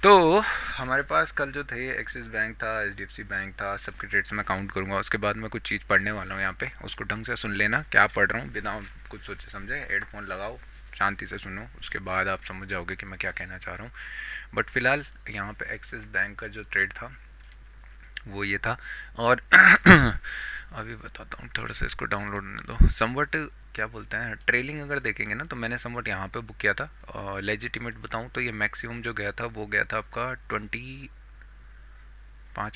तो हमारे पास कल जो थे एक्सिस बैंक था, एचडीएफसी बैंक था, सबके ट्रेड्स मैं काउंट करूंगा। उसके बाद मैं कुछ चीज़ पढ़ने वाला हूँ यहाँ पे, उसको ढंग से सुन लेना क्या पढ़ रहा हूँ, बिना कुछ सोचे समझे हेडफोन लगाओ, शांति से सुनो, उसके बाद आप समझ जाओगे कि मैं क्या कहना चाह रहा हूँ। बट फिलहाल यहाँ पे एक्सिस बैंक का जो ट्रेड था वो ये था। और अभी बताता हूँ, थोड़ा सा इसको डाउनलोड होने दो। समवट क्या बोलते हैं, ट्रेलिंग अगर देखेंगे ना, तो मैंने समवट यहाँ पे बुक किया था। लेजिटिमेट बताऊँ तो ये मैक्सिमम जो गया था वो गया था आपका 25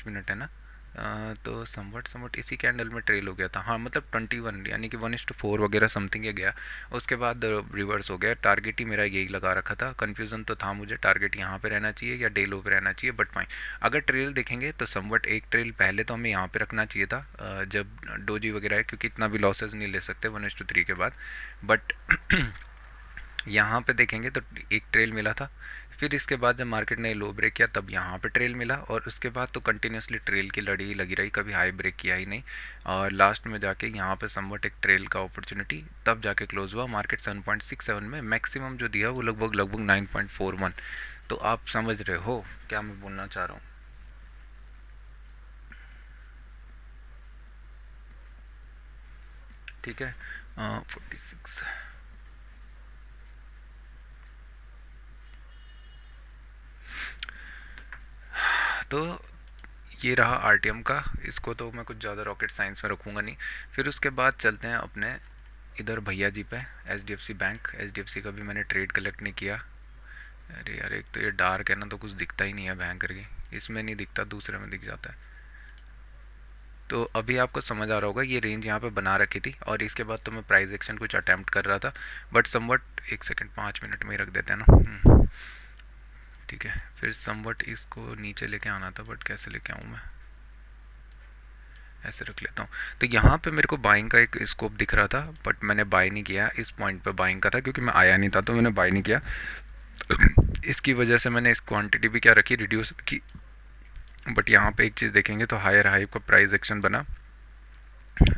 मिनट है ना। तो समवट समवट इसी कैंडल में ट्रेल हो गया था, हाँ मतलब 21 यानी कि 1:4 वगैरह समथिंग ये गया। उसके बाद रिवर्स हो गया। टारगेट ही मेरा यही लगा रखा था, कन्फ्यूज़न तो था मुझे टारगेट यहाँ पे रहना चाहिए या डे लो पे रहना चाहिए, बट फाइन। अगर ट्रेल देखेंगे तो समवट एक ट्रेल पहले तो हमें यहाँ पे रखना चाहिए था, जब डोजी वगैरह है, क्योंकि इतना भी लॉसेज नहीं ले सकते 1:3 के बाद। बट यहाँ पे देखेंगे तो एक ट्रेल मिला था। फिर इसके बाद जब मार्केट ने लो ब्रेक किया तब यहाँ पे ट्रेल मिला, और उसके बाद तो कंटिन्यूसली ट्रेल की लड़ी ही लगी रही, कभी हाई ब्रेक किया ही नहीं। और लास्ट में जाके यहाँ पे समवट एक ट्रेल का अपॉर्चुनिटी तब जाके क्लोज हुआ मार्केट 7.67 में। मैक्सिमम जो दिया वो लगभग लगभग 9.41। तो आप समझ रहे हो क्या मैं बोलना चाह रहा हूँ। ठीक है। 46। तो ये रहा आरटीएम का। इसको तो मैं कुछ ज़्यादा रॉकेट साइंस में रखूँगा नहीं। फिर उसके बाद चलते हैं अपने इधर भैया जी पे, एचडीएफसी बैंक। एचडीएफसी का भी मैंने ट्रेड कलेक्ट नहीं किया। अरे यार एक तो ये डार्क है ना, तो कुछ दिखता ही नहीं है बैंक करके, इसमें नहीं दिखता, दूसरे में दिख जाता है। तो अभी आपको समझ आ रहा होगा ये रेंज यहाँ पे बना रखी थी, और इसके बाद तो मैं प्राइस एक्शन कुछ अटैम्प्ट कर रहा था। बट समवट, एक सेकंड 5 मिनट में ही रख देते हैं ना। ठीक है। फिर समवट इसको नीचे लेके आना था, बट कैसे लेके आऊँ मैं, ऐसे रख लेता हूँ। तो यहाँ पे मेरे को बाइंग का एक स्कोप दिख रहा था, बट मैंने बाय नहीं किया। इस पॉइंट पे बाइंग का था क्योंकि मैं आया नहीं था, तो मैंने बाय नहीं किया। इसकी वजह से मैंने इस क्वांटिटी भी क्या रखी, रिड्यूस की। बट यहाँ पे एक चीज़ देखेंगे तो हायर हाई का प्राइस एक्शन बना।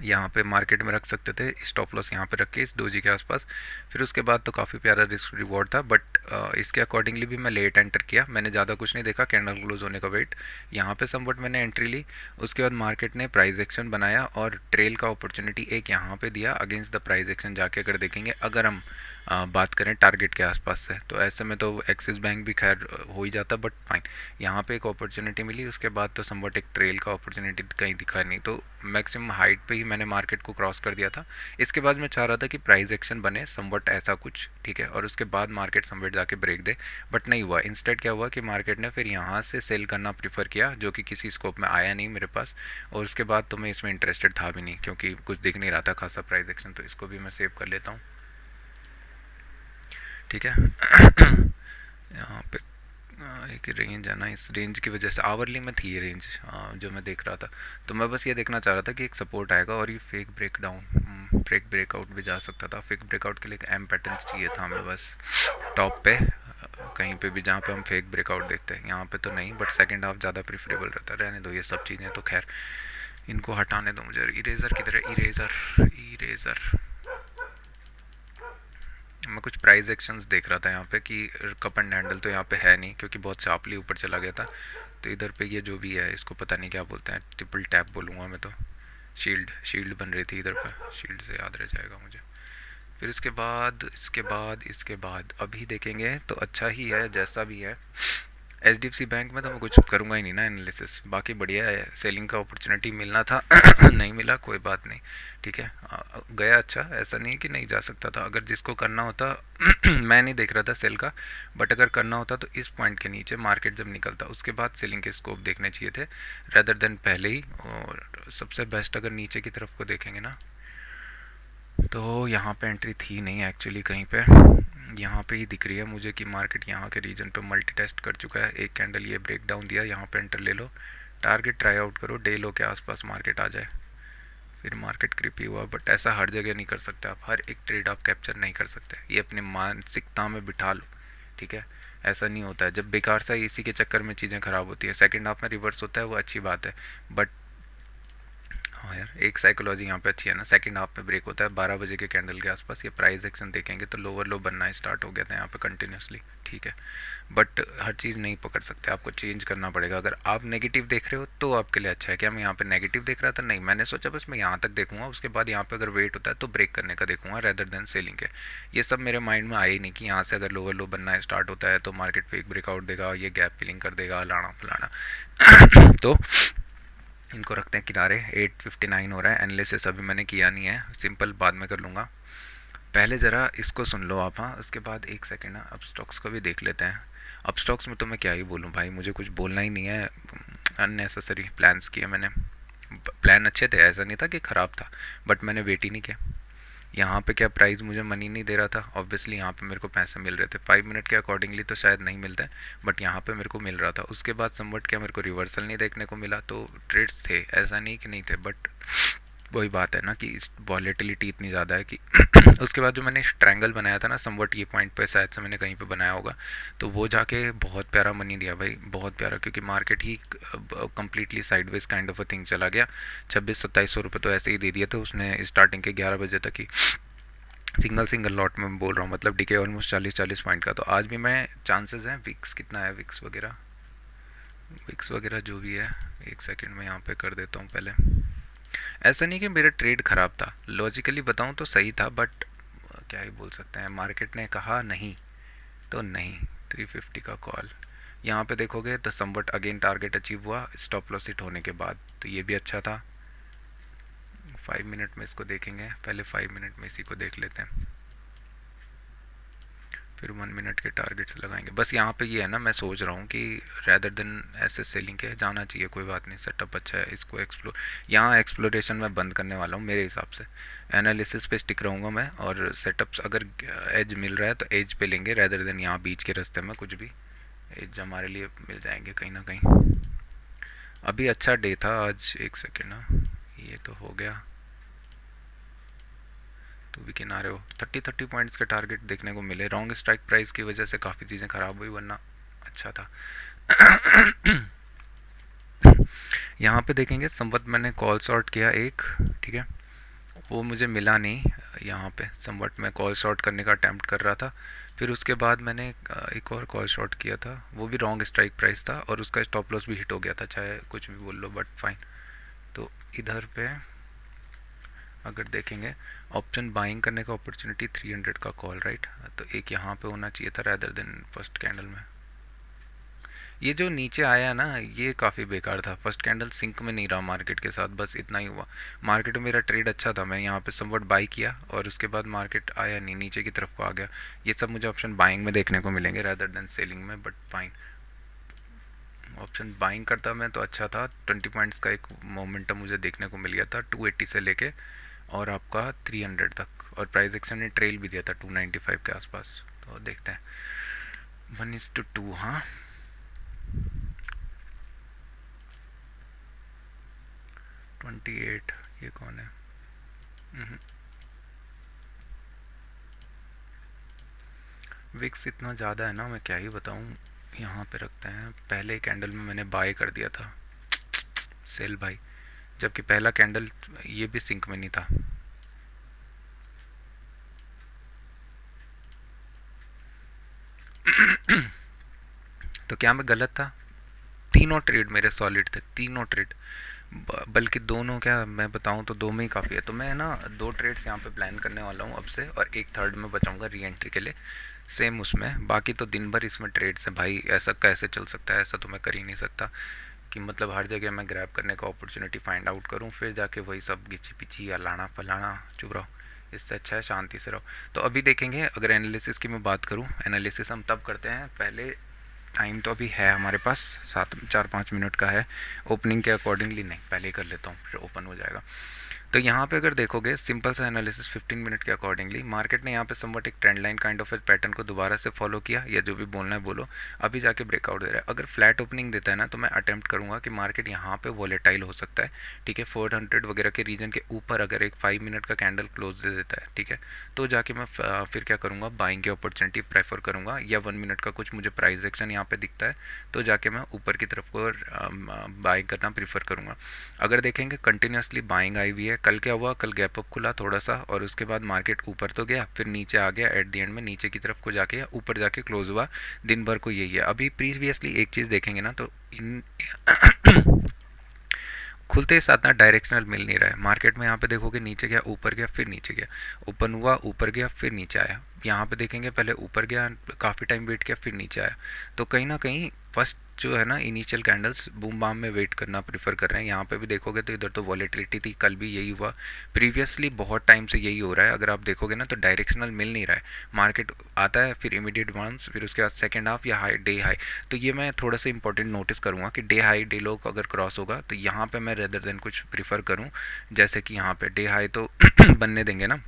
यहाँ पे मार्केट में रख सकते थे, स्टॉप लॉस यहाँ पे रख के इस डोजी के आसपास। फिर उसके बाद तो काफ़ी प्यारा रिस्क रिवॉर्ड था, बट इसके अकॉर्डिंगली भी मैं लेट एंटर किया। मैंने ज़्यादा कुछ नहीं देखा, कैंडल क्लोज होने का वेट। यहाँ पे समवट मैंने एंट्री ली। उसके बाद मार्केट ने प्राइस एक्शन बनाया और ट्रेल का अपॉर्चुनिटी एक यहाँ पे दिया अगेंस्ट द प्राइस एक्शन। जाके अगर देखेंगे, अगर हम बात करें टारगेट के आसपास से, तो ऐसे में तो एक्सिस बैंक भी खैर हो ही जाता, बट फाइन। यहाँ पे एक अपॉर्चुनिटी मिली, उसके बाद तो समवट एक ट्रेल का अपॉर्चुनिटी कहीं दिखा नहीं, तो मैक्सिमम हाइट पे ही मैंने मार्केट को क्रॉस कर दिया था। इसके बाद मैं चाह रहा था कि प्राइस एक्शन बने समवट ऐसा कुछ, ठीक है, और उसके बाद मार्केट समवट जाके ब्रेक दे। बट नहीं हुआ। इंस्टेड क्या हुआ कि मार्केट ने फिर यहाँ से सेल करना प्रीफर किया, जो कि किसी स्कोप में आया नहीं मेरे पास। और उसके बाद तो मैं इसमें इंटरेस्टेड था भी नहीं, क्योंकि कुछ दिख नहीं रहा था खासा प्राइस एक्शन। तो इसको भी मैं सेव कर लेता हूँ। ठीक है। यहाँ पे एक रेंज है ना, इस रेंज की वजह से आवरली में थी ये रेंज जो मैं देख रहा था। तो मैं बस ये देखना चाह रहा था कि एक सपोर्ट आएगा, और ये fake breakdown, fake breakout भी जा सकता था। फेक ब्रेकआउट के लिए एक एम पैटर्न चाहिए था हमें बस टॉप पे, कहीं पे भी जहाँ पे हम फेक ब्रेकआउट देखते हैं। यहाँ पे तो नहीं, बट सेकंड हाफ ज़्यादा प्रेफरेबल रहता है। रहने दो ये सब चीज़ें तो खैर, इनको हटाने दो मुझे। इरेज़र किधर है, इरेज़र इरेज़र। मैं कुछ प्राइस एक्शंस देख रहा था यहाँ पे कि कप एंड हैंडल तो यहाँ पे है नहीं, क्योंकि बहुत शार्पली ऊपर चला गया था। तो इधर पे ये जो भी है इसको पता नहीं क्या बोलते हैं, ट्रिपल टैप बोलूँगा मैं तो। शील्ड शील्ड बन रही थी इधर पे, शील्ड से याद रह जाएगा मुझे। फिर इसके बाद अभी देखेंगे तो अच्छा ही है जैसा भी है। H D F C bank में तो मैं कुछ करूँगा ही नहीं ना एनालिसिस, बाकी बढ़िया है। सेलिंग का अपॉर्चुनिटी मिलना था नहीं मिला, कोई बात नहीं। ठीक है। गया अच्छा, ऐसा नहीं है कि नहीं जा सकता था अगर जिसको करना होता। मैं नहीं देख रहा था सेल का, बट अगर करना होता तो इस पॉइंट के नीचे मार्केट जब निकलता उसके बाद सेलिंग के स्कोप देखने चाहिए थे, रेदर देन पहले ही। और सबसे बेस्ट अगर नीचे की तरफ को देखेंगे ना, तो यहाँ पे एंट्री थी नहीं एक्चुअली कहीं पे। यहाँ पे ही दिख रही है मुझे कि मार्केट यहाँ के रीजन पे मल्टी टेस्ट कर चुका है। एक कैंडल ये ब्रेक डाउन दिया, यहाँ पे एंटर ले लो, टारगेट ट्राई आउट करो, डे लो के आसपास मार्केट आ जाए। फिर मार्केट क्रिपी हुआ, बट ऐसा हर जगह नहीं कर सकते आप, हर एक ट्रेड आप कैप्चर नहीं कर सकते, ये अपनी मानसिकता में बिठा लो। ठीक है। ऐसा नहीं होता है, जब बेकार सा इसी के चक्कर में चीज़ें ख़राब होती है। सेकंड हाफ में रिवर्स होता है वो अच्छी बात है, बट हाँ यार, एक साइकोलॉजी यहाँ पे अच्छी है ना, सेकंड हाफ में ब्रेक होता है 12 बजे के कैंडल के आसपास, ये प्राइस एक्शन देखेंगे तो लोअर लो बनना स्टार्ट हो गया था यहाँ पे कंटिन्यूसली, ठीक है। बट हर चीज़ नहीं पकड़ सकते, आपको चेंज करना पड़ेगा। अगर आप नेगेटिव देख रहे हो तो आपके लिए अच्छा है। क्या मैं यहाँ पे नेगेटिव देख रहा था? नहीं, मैंने सोचा बस मैं यहाँ तक देखूंगा, उसके बाद यहाँ पे अगर वेट होता है तो ब्रेक करने का देखूंगा रेदर देन सेलिंग के। ये सब मेरे माइंड में आया ही नहीं कि यहाँ से अगर लोअर लो बनना स्टार्ट होता है तो मार्केट फेक ब्रेकआउट देगा, ये गैप फिलिंग कर देगा, लाना फलाना। तो इनको रखते हैं किनारे। 8:59 हो रहा है। एनालिसिस अभी मैंने किया नहीं है, सिंपल बाद में कर लूँगा। पहले ज़रा इसको सुन लो आप, हाँ, उसके बाद एक सेकेंड ना अब स्टॉक्स को भी देख लेते हैं। अब स्टॉक्स में तो मैं क्या ही बोलूँ भाई, मुझे कुछ बोलना ही नहीं है। अननेसेसरी प्लान्स किए मैंने। प्लान अच्छे थे, ऐसा नहीं था कि ख़राब था, बट मैंने वेट ही नहीं किया। यहाँ पे क्या प्राइस मुझे मनी नहीं दे रहा था, ऑब्वियसली यहाँ पे मेरे को पैसे मिल रहे थे 5 मिनट के अकॉर्डिंगली, तो शायद नहीं मिलता है, बट यहाँ पे मेरे को मिल रहा था। उसके बाद समवट क्या मेरे को रिवर्सल नहीं देखने को मिला, तो ट्रेड्स थे, ऐसा नहीं कि नहीं थे, बट वही बात है ना कि इस वॉलेटिलिटी इतनी ज़्यादा है कि उसके बाद जो मैंने ट्रायंगल बनाया था ना समवट, ये पॉइंट पे शायद से मैंने कहीं पे बनाया होगा, तो वो जाके बहुत प्यारा मनी दिया भाई, बहुत प्यारा, क्योंकि market he completely sideways kind of a thing चला गया। 2600-2700 रुपये तो ऐसे ही दे दिए थे उसने स्टार्टिंग के 11 बजे तक ही, सिंगल सिंगल लॉट में बोल रहा हूँ, मतलब डिके ऑलमोस्ट 40-40 पॉइंट का। तो आज भी मैं चांसेस हैं, विक्स कितना है, विक्स वगैरह जो भी है, एक सेकंड में यहाँ पे कर देता हूँ पहले। ऐसा नहीं कि मेरा ट्रेड ख़राब था, लॉजिकली बताऊँ तो सही था, बट क्या ही बोल सकते हैं, मार्केट ने कहा नहीं तो नहीं। 350 का कॉल यहाँ पे देखोगे तो समवट अगेन टारगेट अचीव हुआ स्टॉप लॉस हिट होने के बाद, तो ये भी अच्छा था। 5 मिनट में इसको देखेंगे, पहले 5 मिनट में इसी को देख लेते हैं, फिर 1 मिनट के टारगेट्स लगाएंगे। बस यहाँ पे ये है ना, मैं सोच रहा हूँ कि रैदर देन ऐसे सेलिंग के जाना चाहिए, कोई बात नहीं, सेटअप अच्छा है, इसको एक्सप्लोर, यहाँ एक्सप्लोरेशन मैं बंद करने वाला हूँ मेरे हिसाब से। एनालिसिस पे स्टिक रहूँगा मैं, और सेटअप्स अगर एज मिल रहा है तो एज पे लेंगे रैदर देन यहाँ बीच के रास्ते में कुछ भी एज हमारे लिए मिल जाएंगे कहीं ना कहीं। अभी अच्छा डे था आज, एक सेकेंड ना, ये तो हो गया, तो भी किनारे हो 30 पॉइंट्स के टारगेट देखने को मिले। रॉन्ग स्ट्राइक प्राइस की वजह से काफ़ी चीज़ें ख़राब हुई, वरना अच्छा था। यहाँ पे देखेंगे संवत मैंने कॉल शॉर्ट किया एक, ठीक है, वो मुझे मिला नहीं। यहाँ पे समवट में कॉल शॉर्ट करने का अटैम्प्ट कर रहा था, फिर उसके बाद मैंने एक और कॉल शॉर्ट किया था, वो भी रॉन्ग स्ट्राइक प्राइस था, और उसका स्टॉप लॉस भी हिट हो गया था, चाहे कुछ भी बोल लो, बट फाइन। तो इधर पे अगर देखेंगे ऑप्शन बाइंग करने का अपॉर्चुनिटी 300 का कॉल, राइट, तो एक यहाँ पे होना चाहिए था रैदर देन फर्स्ट कैंडल में। ये जो नीचे आया ना, ये काफ़ी बेकार था, फर्स्ट कैंडल सिंक में नहीं रहा मार्केट के साथ, बस इतना ही हुआ। मार्केट में मेरा ट्रेड अच्छा था, मैं यहाँ पे समवट बाई किया, और उसके बाद मार्केट आया नहीं, नीचे की तरफ को आ गया। ये सब मुझे ऑप्शन बाइंग में देखने को मिलेंगे रैदर देन सेलिंग में, बट फाइन। ऑप्शन बाइंग करता मैं तो अच्छा था, 20 पॉइंट्स का एक मोमेंटम मुझे देखने को मिल गया था 280 से लेके और आपका 300 तक, और प्राइस एक्शन ने ट्रेल भी दिया था 295 के आसपास। तो देखते हैं 1:2, हाँ 28, ये कौन है? विक्स इतना ज़्यादा है ना, मैं क्या ही बताऊँ। यहाँ पे रखते हैं, पहले कैंडल में मैंने बाय कर दिया था, सेल भाई, जबकि पहला कैंडल ये भी सिंक में नहीं था। तो क्या मैं गलत था? तीनों ट्रेड मेरे सॉलिड थे, तीनों ट्रेड, बल्कि दोनों, क्या मैं बताऊं तो दो में ही काफ़ी है। तो मैं ना 2 ट्रेड्स यहाँ पे प्लान करने वाला हूँ अब से, और एक थर्ड में बचाऊंगा री एंट्री के लिए, सेम उसमें। बाकी तो दिन भर इसमें ट्रेड्स हैं भाई, ऐसा कैसे चल सकता है, ऐसा तो मैं कर ही नहीं सकता कि मतलब हर जगह मैं ग्रैब करने का अपॉर्चुनिटी फाइंड आउट करूँ, फिर जाके वही सब गिची पिची या लाना फलाना, चुप रहो, इससे अच्छा है शांति से रहो। तो अभी देखेंगे, अगर एनालिसिस की मैं बात करूँ, एनालिसिस हम तब करते हैं, पहले टाइम तो अभी है हमारे पास 7-4-5 मिनट का है, ओपनिंग के अकॉर्डिंगली नहीं, पहले ही कर लेता हूँ फिर ओपन हो जाएगा। तो यहाँ पे अगर देखोगे सिंपल सा एनालिसिस 15 मिनट के अकॉर्डिंगली, मार्केट ने यहाँ पे समवट एक trend line kind of pattern को दोबारा से फॉलो किया, या जो भी बोलना है बोलो, अभी जाके ब्रेकआउट दे रहा है। अगर फ्लैट ओपनिंग देता है ना तो मैं अटेम्प्ट करूँगा कि मार्केट यहाँ पे वॉलेटाइल हो सकता है, ठीक है। 400 वगैरह के रीजन के ऊपर अगर एक 5 मिनट का कैंडल क्लोज दे देता है, ठीक है, तो जाके मैं फिर क्या करूँगा, बाइंग की अपॉर्चुनिटी प्रेफर करूँगा, या 1 मिनट का कुछ मुझे प्राइस एक्शन यहाँ पे दिखता है तो जाके मैं ऊपर की तरफ को बाई करना प्रीफर करूँगा। अगर देखेंगे कंटिन्यूसली बाइंग आई हुई है, कल क्या हुआ, कल गैप अप खुला थोड़ा सा और उसके बाद मार्केट ऊपर तो गया, फिर नीचे आ गया, एट द एंड में नीचे की तरफ को जाके या ऊपर जाके क्लोज हुआ। दिन भर को यही है। अभी प्रीवियसली एक चीज़ देखेंगे ना तो इन खुलते ही साथ ना डायरेक्शनल मिल नहीं रहा है मार्केट में। यहाँ पे देखोगे नीचे गया, ऊपर गया, फिर नीचे गया, ओपन हुआ, ऊपर गया, फिर नीचे आया। यहाँ पे देखेंगे पहले ऊपर गया, काफ़ी टाइम वेट किया, फिर नीचे आया। तो कहीं ना कहीं फर्स्ट जो है ना इनिशियल कैंडल्स बूम बाम में वेट करना प्रीफर कर रहे हैं। यहाँ पे भी देखोगे तो इधर तो वॉलेटिलिटी थी, कल भी यही हुआ, प्रीवियसली बहुत टाइम से यही हो रहा है। अगर आप देखोगे ना तो डायरेक्शनल मिल नहीं रहा है, मार्केट आता है फिर इमीडिएट बाउंस, फिर उसके बाद सेकंड हाफ या हाई डे हाई। तो ये मैं थोड़ा सा इंपॉर्टेंट नोटिस करूँगा कि डे हाई डे लो अगर क्रॉस होगा तो यहाँ पे मैं रेदर देन कुछ प्रीफर करूँ। जैसे कि यहाँ पे डे हाई तो बनने देंगे ना,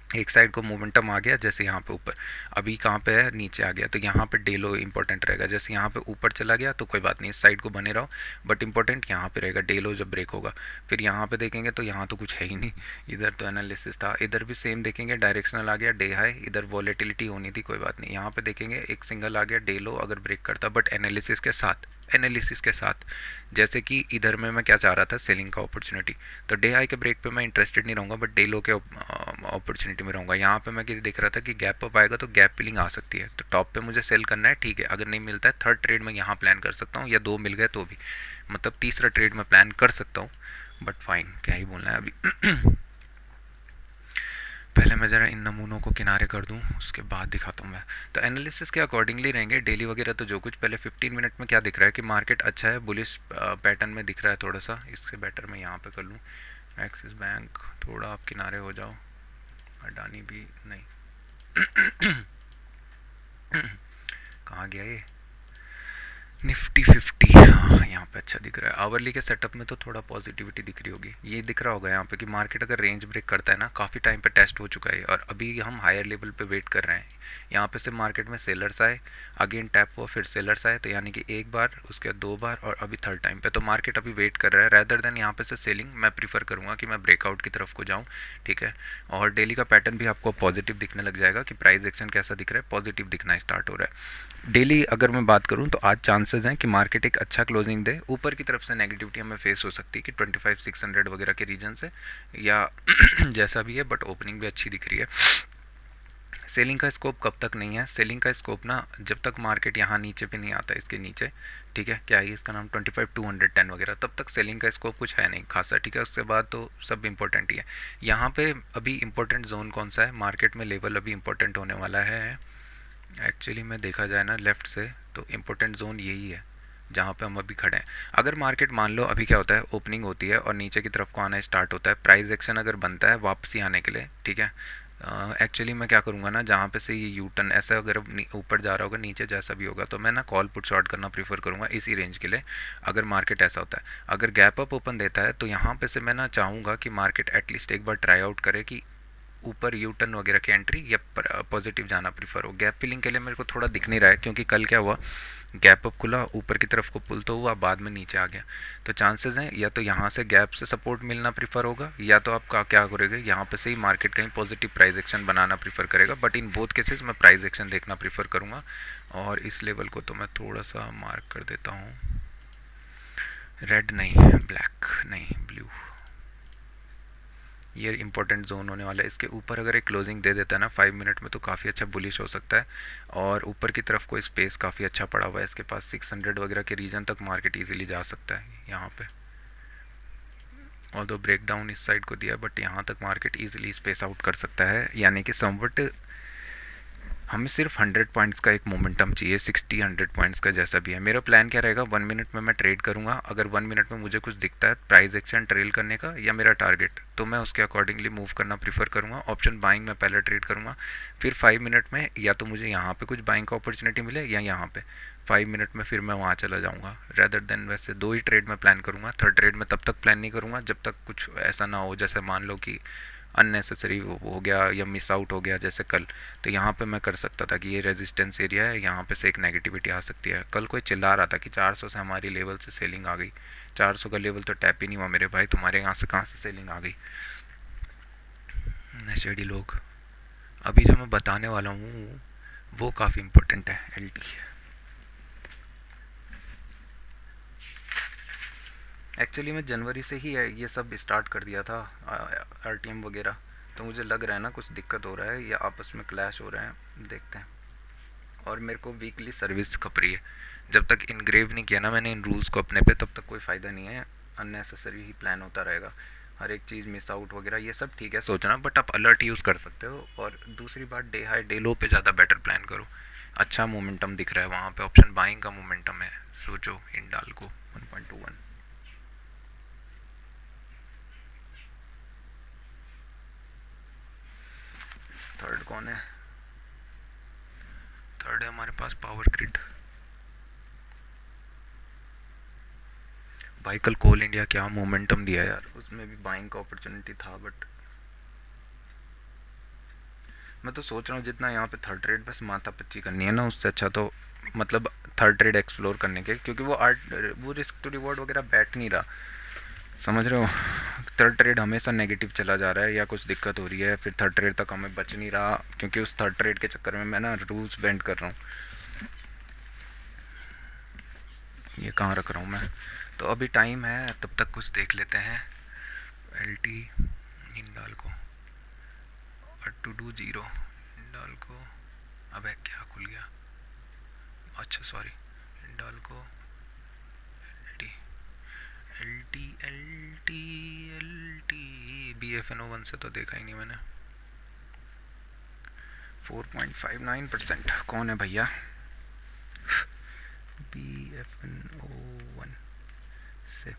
एक साइड को मोमेंटम आ गया, जैसे यहाँ पे ऊपर, अभी कहाँ पे है, नीचे आ गया, तो यहाँ पे डे लो इंपॉर्टेंट रहेगा। जैसे यहाँ पे ऊपर चला गया तो कोई बात नहीं, इस साइड को बने रहो, बट इंपॉर्टेंट यहाँ पे रहेगा डे लो जब ब्रेक होगा। फिर यहाँ पे देखेंगे तो यहाँ तो कुछ है ही नहीं, इधर तो एनालिसिस था, इधर भी सेम देखेंगे डायरेक्शनल आ गया डे हाई, इधर वॉलेटिलिटी होनी थी, कोई बात नहीं। यहाँ पे देखेंगे एक सिंगल आ गया डे लो अगर ब्रेक करता, बट एनालिसिस के साथ जैसे कि इधर में मैं क्या चाह रहा था, सेलिंग का अपॉर्चुनिटी। तो डे हाई के ब्रेक पे मैं इंटरेस्टेड नहीं रहूँगा, बट डे लो के अपॉर्चुनिटी में रहूँगा। यहाँ पे मैं दिख रहा था कि गैप अप आएगा तो गैप फिलिंग आ सकती है, तो टॉप पे मुझे सेल करना है, ठीक है। अगर नहीं मिलता है थर्ड ट्रेड में यहाँ प्लान कर सकता हूँ, या 2 मिल गए तो भी, मतलब तीसरा ट्रेड में प्लान कर सकता हूँ, बट फाइन, क्या ही बोलना है अभी। पहले मैं ज़रा इन नमूनों को किनारे कर दूं, उसके बाद दिखाता हूँ मैं। तो एनालिसिस के अकॉर्डिंगली रहेंगे डेली वगैरह। तो जो कुछ पहले 15 मिनट में क्या दिख रहा है कि मार्केट अच्छा है, बुलिश पैटर्न में दिख रहा है थोड़ा सा। इससे बेटर मैं यहाँ पे कर लूँ एक्सिस बैंक, थोड़ा आप किनारे हो जाओ, अडानी भी नहीं। कहाँ गया ये, निफ्टी 50, हाँ यहाँ पे अच्छा दिख रहा है। आवरली के सेटअप में तो थोड़ा पॉजिटिविटी दिख रही होगी, ये दिख रहा होगा यहाँ पे कि मार्केट अगर रेंज ब्रेक करता है ना, काफ़ी टाइम पे टेस्ट हो चुका है और अभी हम हायर लेवल पे वेट कर रहे हैं। यहाँ पे से मार्केट में सेलर्स आए, अगेन टैप हुआ, फिर सेलर्स आए, तो यानी कि एक बार, उसके बाद 2 बार और अभी थर्ड टाइम पे। तो मार्केट अभी वेट कर रहा है, रैदर देन यहाँ पे से सेलिंग मैं प्रीफर करूँगा कि मैं ब्रेकआउट की तरफ को जाऊँ, ठीक है। और डेली का पैटर्न भी आपको पॉजिटिव दिखने लग जाएगा कि प्राइस एक्शन कैसा दिख रहा है, पॉजिटिव दिखना स्टार्ट हो रहा है। डेली अगर मैं बात करूं तो आज चांसेस हैं कि मार्केट एक अच्छा क्लोजिंग दे। ऊपर की तरफ से नेगेटिविटी हमें फेस हो सकती है कि 25,600 वगैरह के रीजन से, या जैसा भी है, बट ओपनिंग भी अच्छी दिख रही है। सेलिंग का स्कोप कब तक नहीं है, सेलिंग का स्कोप ना जब तक मार्केट यहाँ नीचे पे नहीं आता, इसके नीचे, ठीक है, क्या है इसका नाम, 25,210 वगैरह, तब तक सेलिंग का स्कोप कुछ है नहीं खासा, ठीक है। उसके बाद तो सब इंपॉर्टेंट ही है। यहाँ पे अभी इंपॉर्टेंट जोन कौन सा है मार्केट में, लेवल अभी इंपॉर्टेंट होने वाला है एक्चुअली में, देखा जाए ना लेफ़्ट से तो इम्पोर्टेंट जोन यही है जहाँ पे हम अभी खड़े हैं। अगर मार्केट मान लो अभी क्या होता है, ओपनिंग होती है और नीचे की तरफ को आना स्टार्ट होता है, प्राइस एक्शन अगर बनता है वापसी आने के लिए, ठीक है। एक्चुअली मैं क्या करूँगा ना, जहाँ पे से ये यू टर्न ऐसा अगर ऊपर जा रहा होगा, नीचे जैसा भी होगा, तो मैं ना कॉल पुट शॉर्ट करना प्रीफर करूँगा इसी रेंज के लिए। अगर मार्केट ऐसा होता है, अगर गैप अप ओपन देता है तो यहाँ पे से मैं ना चाहूँगा कि मार्केट एटलीस्ट एक बार ट्राई आउट करे कि ऊपर यू टर्न वगैरह की एंट्री या पॉजिटिव जाना प्रीफर हो। गैप फिलिंग के लिए मेरे को थोड़ा दिख नहीं रहा है, क्योंकि कल क्या हुआ, गैप अप खुला, ऊपर की तरफ को पुल तो हुआ, बाद में नीचे आ गया। तो चांसेस हैं या तो यहाँ से गैप से सपोर्ट मिलना प्रीफर होगा, या तो आपका क्या करेगा, यहाँ पे से ही मार्केट कहीं पॉजिटिव प्राइस एक्शन बनाना प्रीफर करेगा। बट इन बोथ केसेस मैं प्राइस एक्शन देखना प्रीफर करूँगा। और इस लेवल को तो मैं थोड़ा सा मार्क कर देता हूँ, रेड नहीं, ब्लैक नहीं, ब्लू, ये इंपॉर्टेंट जोन होने वाला है। इसके ऊपर अगर एक क्लोजिंग दे देता है ना 5 मिनट में, तो काफ़ी अच्छा बुलिश हो सकता है। और ऊपर की तरफ कोई स्पेस काफ़ी अच्छा पड़ा हुआ है इसके पास, 600 वगैरह के रीजन तक मार्केट इजीली जा सकता है यहाँ पे। ऑल दो ब्रेक डाउन इस साइड को दिया, बट यहाँ तक मार्केट इजीली स्पेस आउट कर सकता है, यानी कि समवट हमें सिर्फ 100 पॉइंट्स का एक मोमेंटम चाहिए, 60-100 पॉइंट्स का जैसा भी है। मेरा प्लान क्या रहेगा, 1 मिनट में मैं ट्रेड करूँगा। अगर 1 मिनट में मुझे कुछ दिखता है प्राइस एक्शन ट्रेल करने का या मेरा टारगेट, तो मैं उसके अकॉर्डिंगली मूव करना प्रीफर करूँगा। ऑप्शन बाइंग में पहले ट्रेड करूँगा, फिर 5 मिनट में या तो मुझे यहाँ पे कुछ बाइंग का अपॉर्चुनिटी मिले या यहाँ पे 5 मिनट में फिर मैं वहाँ चला जाऊँगा, रेदर देन वैसे 2 ही ट्रेड में प्लान करूँगा। थर्ड ट्रेड में तब तक प्लान नहीं करूँगा जब तक कुछ ऐसा ना हो, जैसे मान लो कि अननेसेसरी हो गया या मिस आउट हो गया जैसे कल। तो यहाँ पे मैं कर सकता था कि ये रेजिस्टेंस एरिया है, यहाँ पे से एक नेगेटिविटी आ सकती है। कल कोई चिल्ला रहा था कि 400 से हमारी लेवल से सेलिंग आ गई। 400 का लेवल तो टैप ही नहीं हुआ मेरे भाई, तुम्हारे यहाँ से कहाँ से सेलिंग आ गई नशेड़ी लोग। अभी जो मैं बताने वाला हूँ वो काफ़ी इम्पोर्टेंट है। एल टी एक्चुअली मैं जनवरी से ही ये सब स्टार्ट कर दिया था, आर टी एम वगैरह। तो मुझे लग रहा है ना कुछ दिक्कत हो रहा है या आपस में क्लैश हो रहे हैं, देखते हैं। और मेरे को वीकली सर्विस खप रही है। जब तक इनग्रेव नहीं किया ना मैंने इन रूल्स को अपने पे, तब तक कोई फ़ायदा नहीं है। अननेसेसरी ही प्लान होता रहेगा, हर एक चीज़ मिस आउट वगैरह ये सब ठीक है सोचना, बट आप अलर्ट यूज़ कर सकते हो। और दूसरी बात, डे हाई डे लो पे ज़्यादा बेटर प्लान करो। अच्छा मोमेंटम दिख रहा है वहाँ पे, ऑप्शन बाइंग का मोमेंटम है। सोचो हिंडाल को 1.21। थर्ड कौन है? थर्ड है हमारे पास पावर ग्रिड। भाई कल कोल इंडिया क्या मोमेंटम दिया यार, उसमें भी बाइंग का अपॉर्चुनिटी था, बट मैं तो सोच रहा हूँ जितना यहाँ पे थर्ड ट्रेड बस माथा पच्ची करनी है ना, उससे अच्छा तो मतलब थर्ड ट्रेड एक्सप्लोर करने के, क्योंकि वो रिस्क टू रिवॉर्ड वगैरह बैठ नहीं रहा, समझ रहे हो। थर्ड ट्रेड हमेशा नेगेटिव चला जा रहा है या कुछ दिक्कत हो रही है, फिर थर्ड ट्रेड तक हमें बच नहीं रहा, क्योंकि उस थर्ड ट्रेड के चक्कर में मैं ना रूल्स बेंड कर रहा हूँ। ये कहाँ रख रहा हूँ मैं? तो अभी टाइम है, तब तक कुछ देख लेते हैं। एल टी हिंडाल को और टू डू जीरो हिंडाल को। अब क्या खुल गया? अच्छा सॉरी, हिंडाल को L T L T L T B F N O 1 से तो देखा ही नहीं मैंने। 4.59%। कौन है भैया? बी एफ एन ओ 1 से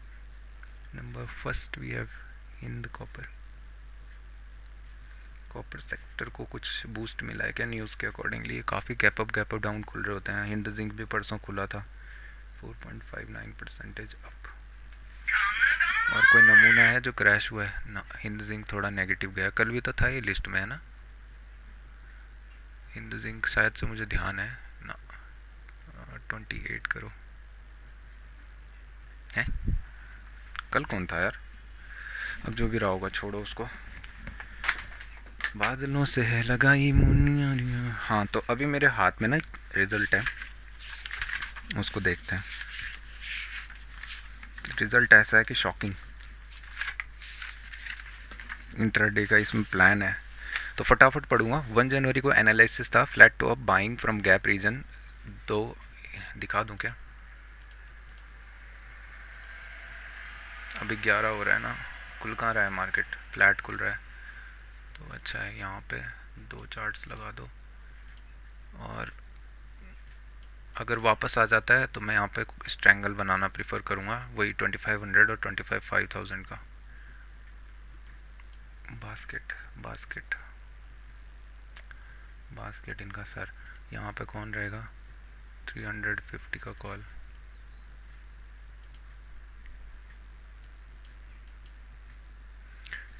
number first we have Hind Copper. Copper sector को कुछ बूस्ट मिला है क्या न्यूज़ के अकॉर्डिंगली? काफ़ी गैप अप डाउन खुल रहे होते हैं। हिंद जिंक भी परसों खुला था 4.59% अप। और कोई नमूना है जो क्रैश हुआ है ना? हिंद जिंक थोड़ा नेगेटिव गया, कल भी तो था ये लिस्ट में है ना हिंद जिंक, शायद से मुझे ध्यान है ना। 28 करो है। कल कौन था यार? अब जो भी रहा होगा छोड़ो उसको। बादलों से है लगाई मुनिया। हाँ तो अभी मेरे हाथ में ना रिजल्ट है, उसको देखते हैं। रिजल्ट ऐसा है कि शॉकिंग। इंट्राडे का इसमें प्लान है तो फटाफट पढ़ूंगा। 1 जनवरी को एनालिसिस था, flat to up buying from gap region. तो दिखा दूं क्या? अभी 11 हो रहा है ना, खुल कहाँ रहा है मार्केट? फ्लैट खुल रहा है तो अच्छा है। यहाँ पे 2 चार्ट्स लगा दो, और अगर वापस आ जाता है तो मैं यहाँ पे स्ट्रैंगल बनाना प्रीफर करूँगा, वही 2500 और 5000 का। बास्केट बास्केट बास्केट इनका सर यहाँ पे कौन रहेगा? 350 का कॉल।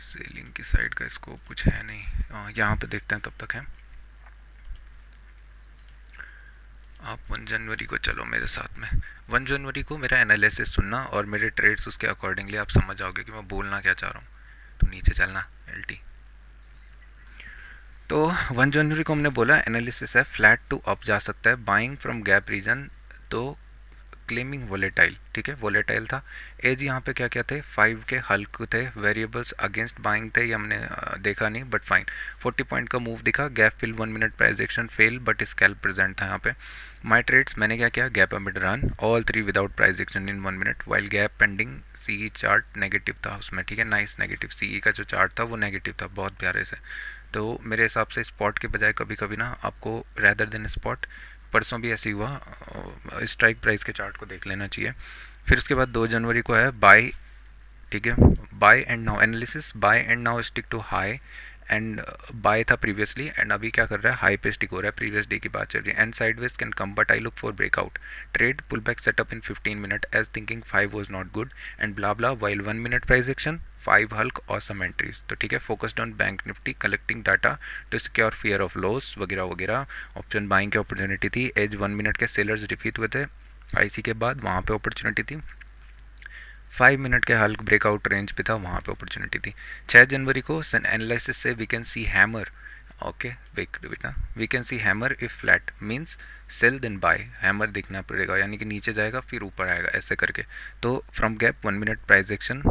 सेलिंग की साइड का स्कोप कुछ है नहीं, यहाँ पे देखते हैं तब तक है। आप 1 जनवरी को चलो मेरे साथ में। 1 जनवरी को मेरा एनालिसिस सुनना और मेरे ट्रेड्स उसके अकॉर्डिंगली आप समझ जाओगे कि मैं बोलना क्या चाह रहा हूँ। तो नीचे चलना एल टी। तो 1 जनवरी को हमने बोला एनालिसिस है फ्लैट टू अप जा सकता है, बाइंग फ्रॉम गैप रीजन, तो क्लेमिंग वोलेटाइल। ठीक है, वोलेटाइल था। एज यहाँ पे क्या क्या थे? 5 के हल्क थे, वेरिएबल्स अगेंस्ट बाइंग थे, ये हमने देखा नहीं बट फाइन। 40 पॉइंट का मूव दिखा, gap fill 1 minute price action fail but scalp present था यहाँ पे। माई ट्रेड्स मैंने क्या किया? Gap amid run all 3 without price action in 1 minute, while gap pending. CE chart negative था उसमें, ठीक है, नाइस नेगेटिव। सीई का जो चार्ट था वो नेगेटिव था बहुत प्यारे से। तो मेरे हिसाब से स्पॉट के बजाय कभी कभी ना आपको रैदर देन स्पॉट, परसों भी ऐसे ही हुआ, स्ट्राइक प्राइस के चार्ट को देख लेना चाहिए। फिर उसके बाद 2 जनवरी को है बाय, ठीक है, buy and now analysis, buy and now stick to high and buy था प्रीवियसली, एंड अभी क्या कर रहा है, हाई पे स्टिक हो रहा है, प्रीवियस डे की बात चल रही है, and sideways can come but I look for breakout, trade pull back setup in 15 minute as thinking 5 was not good and blah blah, while 1 minute price action 5 hulk और some entries. तो ठीक है, focused on bank Nifty collecting data to secure fear of loss वगैरह वगैरह। Option buying की opportunity थी, as 1 minute के sellers defeat हुए थे आईसी के बाद, वहाँ पे अपॉर्चुनिटी थी। 5 मिनट के हल्क ब्रेकआउट रेंज पे था, वहाँ पे अपॉर्चुनिटी थी। 6 जनवरी को एनालिसिस से we can see hammer, okay बेटा, we can see hammer if flat means sell then buy, hammer दिखना पड़ेगा, यानी कि नीचे जाएगा फिर ऊपर आएगा ऐसे करके। तो from gap 1 minute price action,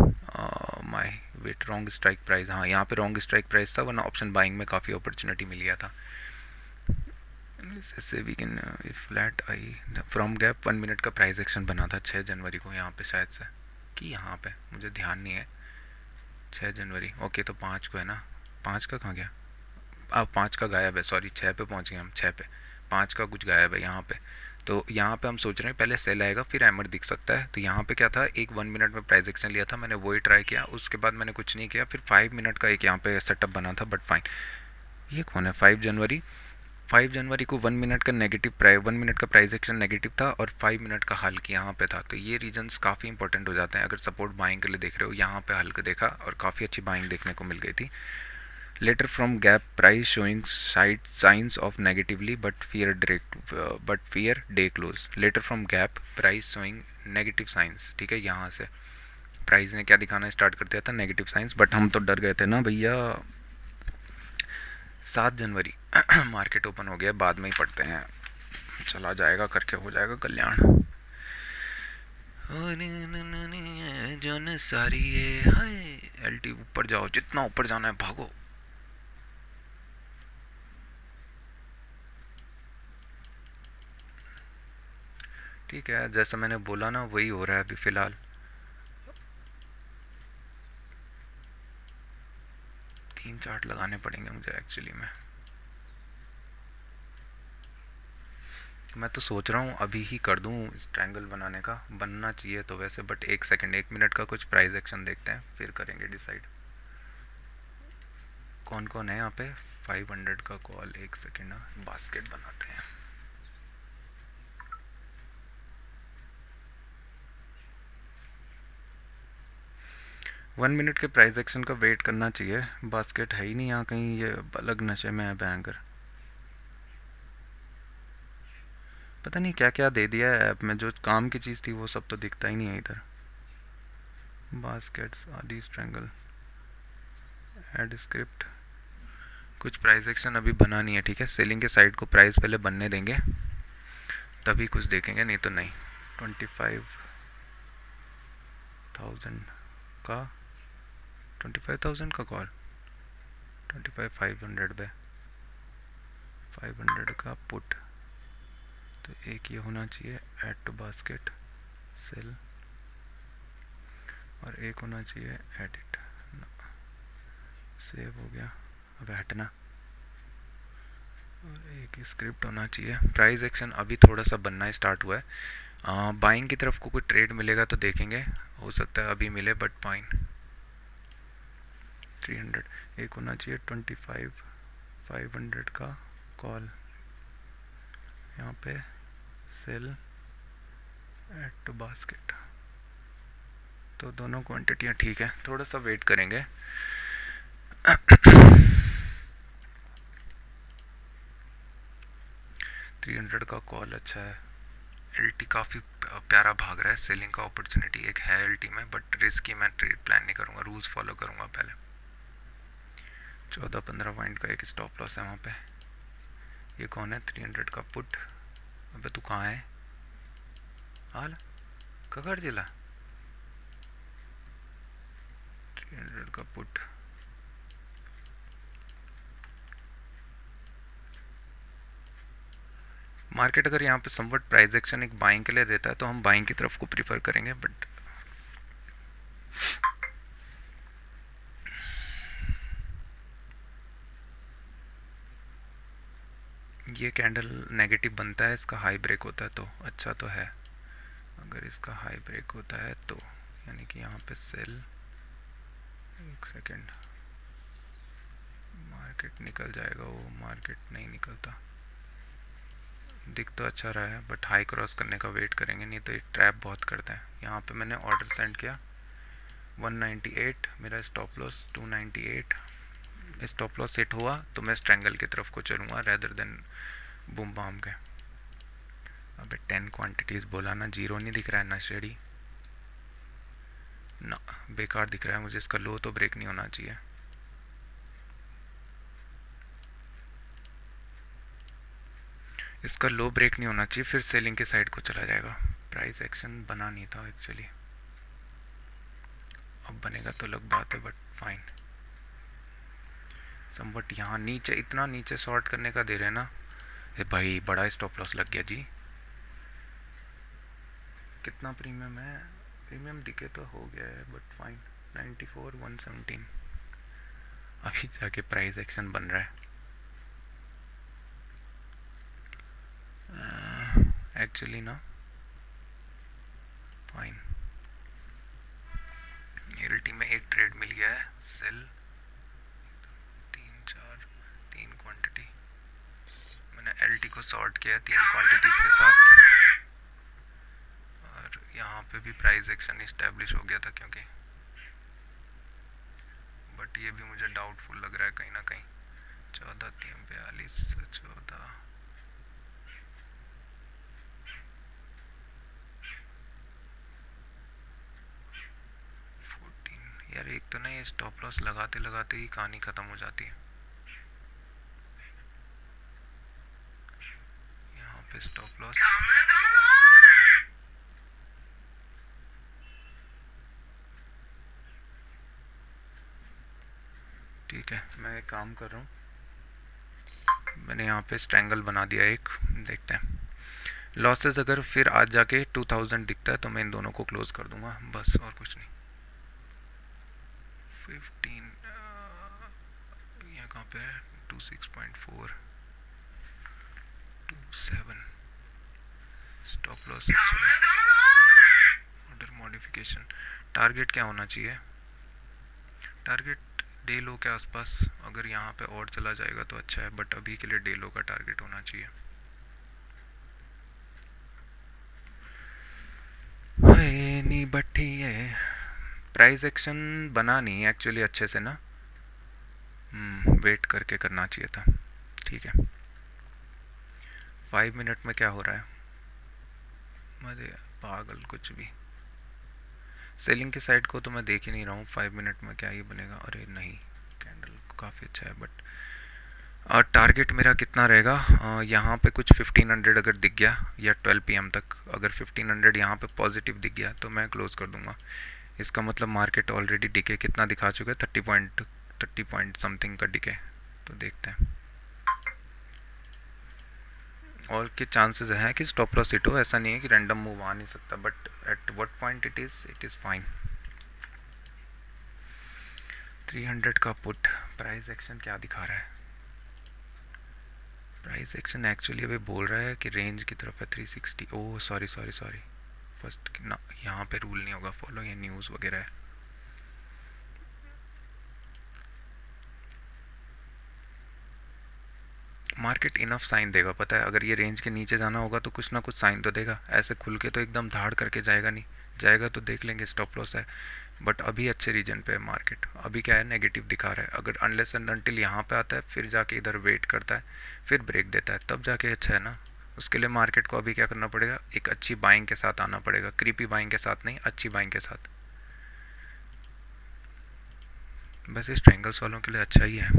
my weight wrong strike price, हाँ यहाँ पे रॉन्ग स्ट्राइक प्राइस था, वरना ऑप्शन बाइंग में काफ़ी अपॉर्चुनिटी मिल गया था। Say we can if flat I from gap 1 minute का प्राइस एक्शन बना था 6 जनवरी को यहाँ पे शायद से, कि यहाँ पे मुझे ध्यान नहीं है। 6 जनवरी, ओके, तो 5 को है ना, 5 का कहाँ गया, अब 5 का गायब है, सॉरी 6 पे पहुँच गए हम, 6 पे 5 का कुछ गायब है यहाँ पे। तो यहाँ पे हम सोच रहे हैं पहले सेल आएगा फिर हैमर दिख सकता है। तो यहाँ पे क्या था, एक 1 मिनट में प्राइस एक्शन लिया था मैंने, वही ट्राई किया, उसके बाद मैंने कुछ नहीं किया, फिर 5 मिनट का एक यहाँ पे सेटअप बना था, बट फाइन। ये कौन है, 5 जनवरी, 5 जनवरी को 1 मिनट का नेगेटिव प्राइस, 1 मिनट का प्राइस एक्शन नेगेटिव था और 5 मिनट का हल्क यहाँ पे था। तो ये रीजन्स काफ़ी इंपॉर्टेंट हो जाते हैं अगर सपोर्ट बाइंग के लिए देख रहे हो। यहाँ पे हल्क देखा और काफ़ी अच्छी बाइंग देखने को मिल गई थी। Later from gap price showing side science of negatively but fear day close. Later from gap price showing negative science, ठीक है, यहाँ से प्राइस ने क्या दिखाना स्टार्ट कर दिया था, नेगेटिव साइंस, बट हम तो डर गए थे ना भैया। 7 जनवरी मार्केट ओपन हो गया, बाद में ही पढ़ते हैं, चला जाएगा करके हो जाएगा कल्याण। जन सारी हाय, एलटी ऊपर जाओ, जितना ऊपर जाना है भागो। ठीक है, जैसा मैंने बोला ना वही हो रहा है अभी फ़िलहाल। तीन चार्ट लगाने पड़ेंगे मुझे एक्चुअली में। मैं तो सोच रहा हूँ अभी ही कर दूँ ट्रायंगल बनाने का, बनना चाहिए तो वैसे, बट 1 सेकंड, 1 मिनट का कुछ प्राइस एक्शन देखते हैं फिर करेंगे डिसाइड। कौन कौन है यहाँ पे, 500 का कॉल, 1 सेकंड ना, बास्केट बनाते हैं। वन मिनट के प्राइस एक्शन का वेट करना चाहिए, बास्केट है ही नहीं यहाँ कहीं, ये अलग नशे में है बैंकर। पता नहीं क्या क्या दे दिया है ऐप में, जो काम की चीज़ थी वो सब तो दिखता ही नहीं है इधर। बास्केट्स आदि स्ट्रैंगल एड स्क्रिप्ट, कुछ प्राइस एक्शन अभी बना नहीं है, ठीक है, सेलिंग के साइड को प्राइस पहले बनने देंगे तभी कुछ देखेंगे, नहीं तो नहीं। 25,000 का, 25,000 का कॉल, 25,500 पे 500 का पुट, तो एक ये होना चाहिए ऐड टू बास्केट सेल, और एक होना चाहिए एडिट, सेव हो गया, अब हटना, और एक स्क्रिप्ट होना चाहिए। प्राइस एक्शन अभी थोड़ा सा बनना स्टार्ट हुआ है, बाइंग की तरफ को कोई ट्रेड मिलेगा तो देखेंगे, हो सकता है अभी मिले, बट फाइन। 300 एक होना चाहिए, 25,500 का कॉल, यहाँ पे सेल ऐड टू बास्केट, तो दोनों क्वांटिटियाँ ठीक है, थोड़ा सा वेट करेंगे। 300 का कॉल अच्छा है, एलटी काफ़ी प्यारा भाग रहा है, सेलिंग का अपॉर्चुनिटी एक है एलटी में, बट रिस्क की मैं ट्रेड प्लान नहीं करूँगा, रूल्स फॉलो करूँगा पहले। 14-15 पॉइंट का एक स्टॉप लॉस है वहाँ पे। ये कौन है, 300 का पुट, अबे तू कहाँ है, हाल कगड़ जिला, 300 का पुट, मार्केट अगर यहाँ पे समवट प्राइस एक्शन एक बाइंग के लिए देता है तो हम बाइंग की तरफ को प्रीफर करेंगे, बट ये कैंडल नेगेटिव बनता है, इसका हाई ब्रेक होता है तो अच्छा तो है, अगर इसका हाई ब्रेक होता है तो, यानी कि यहाँ पे सेल, 1 सेकेंड, मार्केट निकल जाएगा, वो मार्केट नहीं निकलता। दिख तो अच्छा रहा है बट हाई क्रॉस करने का वेट करेंगे, नहीं तो ये ट्रैप बहुत करता है। यहाँ पे मैंने ऑर्डर सेंड किया 198, मेरा stop loss 298। Stop loss set हुआ तो मैं स्ट्रैंगल की तरफ को चलूँगा रेदर देन बूम बाम के। अबे 10 क्वांटिटीज़ बोला ना, जीरो नहीं दिख रहा है ना शेडी ना, बेकार दिख रहा है मुझे। इसका लो तो ब्रेक नहीं होना चाहिए। इसका लो ब्रेक नहीं होना चाहिए, फिर सेलिंग के साइड को चला जाएगा। प्राइस एक्शन बना नहीं था एक्चुअली, अब बनेगा तो अलग बात है, बट फाइन। समवट यहाँ नीचे, इतना नीचे शॉर्ट करने का दे रहे हैं ना। ए भाई बड़ा स्टॉप लॉस लग गया जी। कितना प्रीमियम है? प्रीमियम दिखे तो हो गया है बट फाइन। 94 117। अभी जाके प्राइस एक्शन बन रहा है एक्चुअली ना। फाइन, एलटी में एक ट्रेड मिल गया है, सेल 3 क्वांटिटी। मैंने एलटी को सॉर्ट किया 3 क्वांटिटीज के साथ, और यहाँ पे भी प्राइस एक्शन इस्टेब्लिश हो गया था क्योंकि, बट ये भी मुझे डाउटफुल लग रहा है कहीं ना कहीं। 14 3 42 14 14। यार एक तो ना ये स्टॉप लॉस लगाते लगाते ही कहानी ख़त्म हो जाती है। यहाँ पे स्टॉप लॉस, ठीक है। मैं एक काम कर रहा हूँ, मैंने यहाँ पे स्ट्रैंगल बना दिया एक, देखते हैं। लॉसेस अगर फिर आज जाके 2000 दिखता है तो मैं इन दोनों को क्लोज कर दूंगा, बस और कुछ नहीं। 15 यहाँ कहाँ पे है? 26.4 27 stop loss. Order modification, target क्या होना चाहिए? टारगेट डे लो के आसपास, अगर यहाँ पे और चला जाएगा तो अच्छा है, बट अभी के लिए डे लो का टारगेट होना चाहिए। नहीं बटी है, प्राइस एक्शन बना नहीं एक्चुअली अच्छे से ना। वेट करके करना चाहिए था। ठीक है, 5 मिनट में क्या हो रहा है? अरे पागल, कुछ भी। सेलिंग के साइड को तो मैं देख ही नहीं रहा हूँ, 5 मिनट में क्या ही बनेगा। अरे नहीं, कैंडल काफ़ी अच्छा है बट टारगेट मेरा कितना रहेगा? यहाँ पे कुछ 1500 अगर दिख गया, या 12 PM तक अगर 1500 यहाँ पे पॉजिटिव दिख गया तो मैं क्लोज कर दूंगा। इसका मतलब मार्केट ऑलरेडी डिके कितना दिखा चुका है? 30 पॉइंट समथिंग का डिके। तो देखते हैं, और के चांसेस हैं कि स्टॉप लॉस हिट हो। ऐसा नहीं है कि रैंडम मूव आ नहीं सकता, but at what point it is fine. 300 का पुट, प्राइस एक्शन क्या दिखा रहा है? प्राइस एक्शन एक्चुअली अभी बोल रहा है कि रेंज की तरफ है 360। Oh sorry sorry sorry, first ना, यहाँ पे रूल नहीं होगा फॉलो, ये न्यूज़ वगैरह है। मार्केट इनफ साइन देगा, पता है। अगर ये रेंज के नीचे जाना होगा तो कुछ ना कुछ साइन तो देगा, ऐसे खुल के तो एकदम धाड़ करके जाएगा नहीं। जाएगा तो देख लेंगे, स्टॉप लॉस है। बट अभी अच्छे रीजन पे है मार्केट, अभी क्या है, नेगेटिव दिखा रहा है। अगर अनलेस एंड अनटिल यहाँ पे आता है, फिर जाके इधर वेट करता है, फिर ब्रेक देता है, तब जाके अच्छा है ना। उसके लिए मार्केट को अभी क्या करना पड़ेगा? एक अच्छी बाइंग के साथ आना पड़ेगा, क्रीपी बाइंग के साथ नहीं, अच्छी बाइंग के साथ। बस इस ट्रायंगल्स वालों के लिए अच्छा ही है।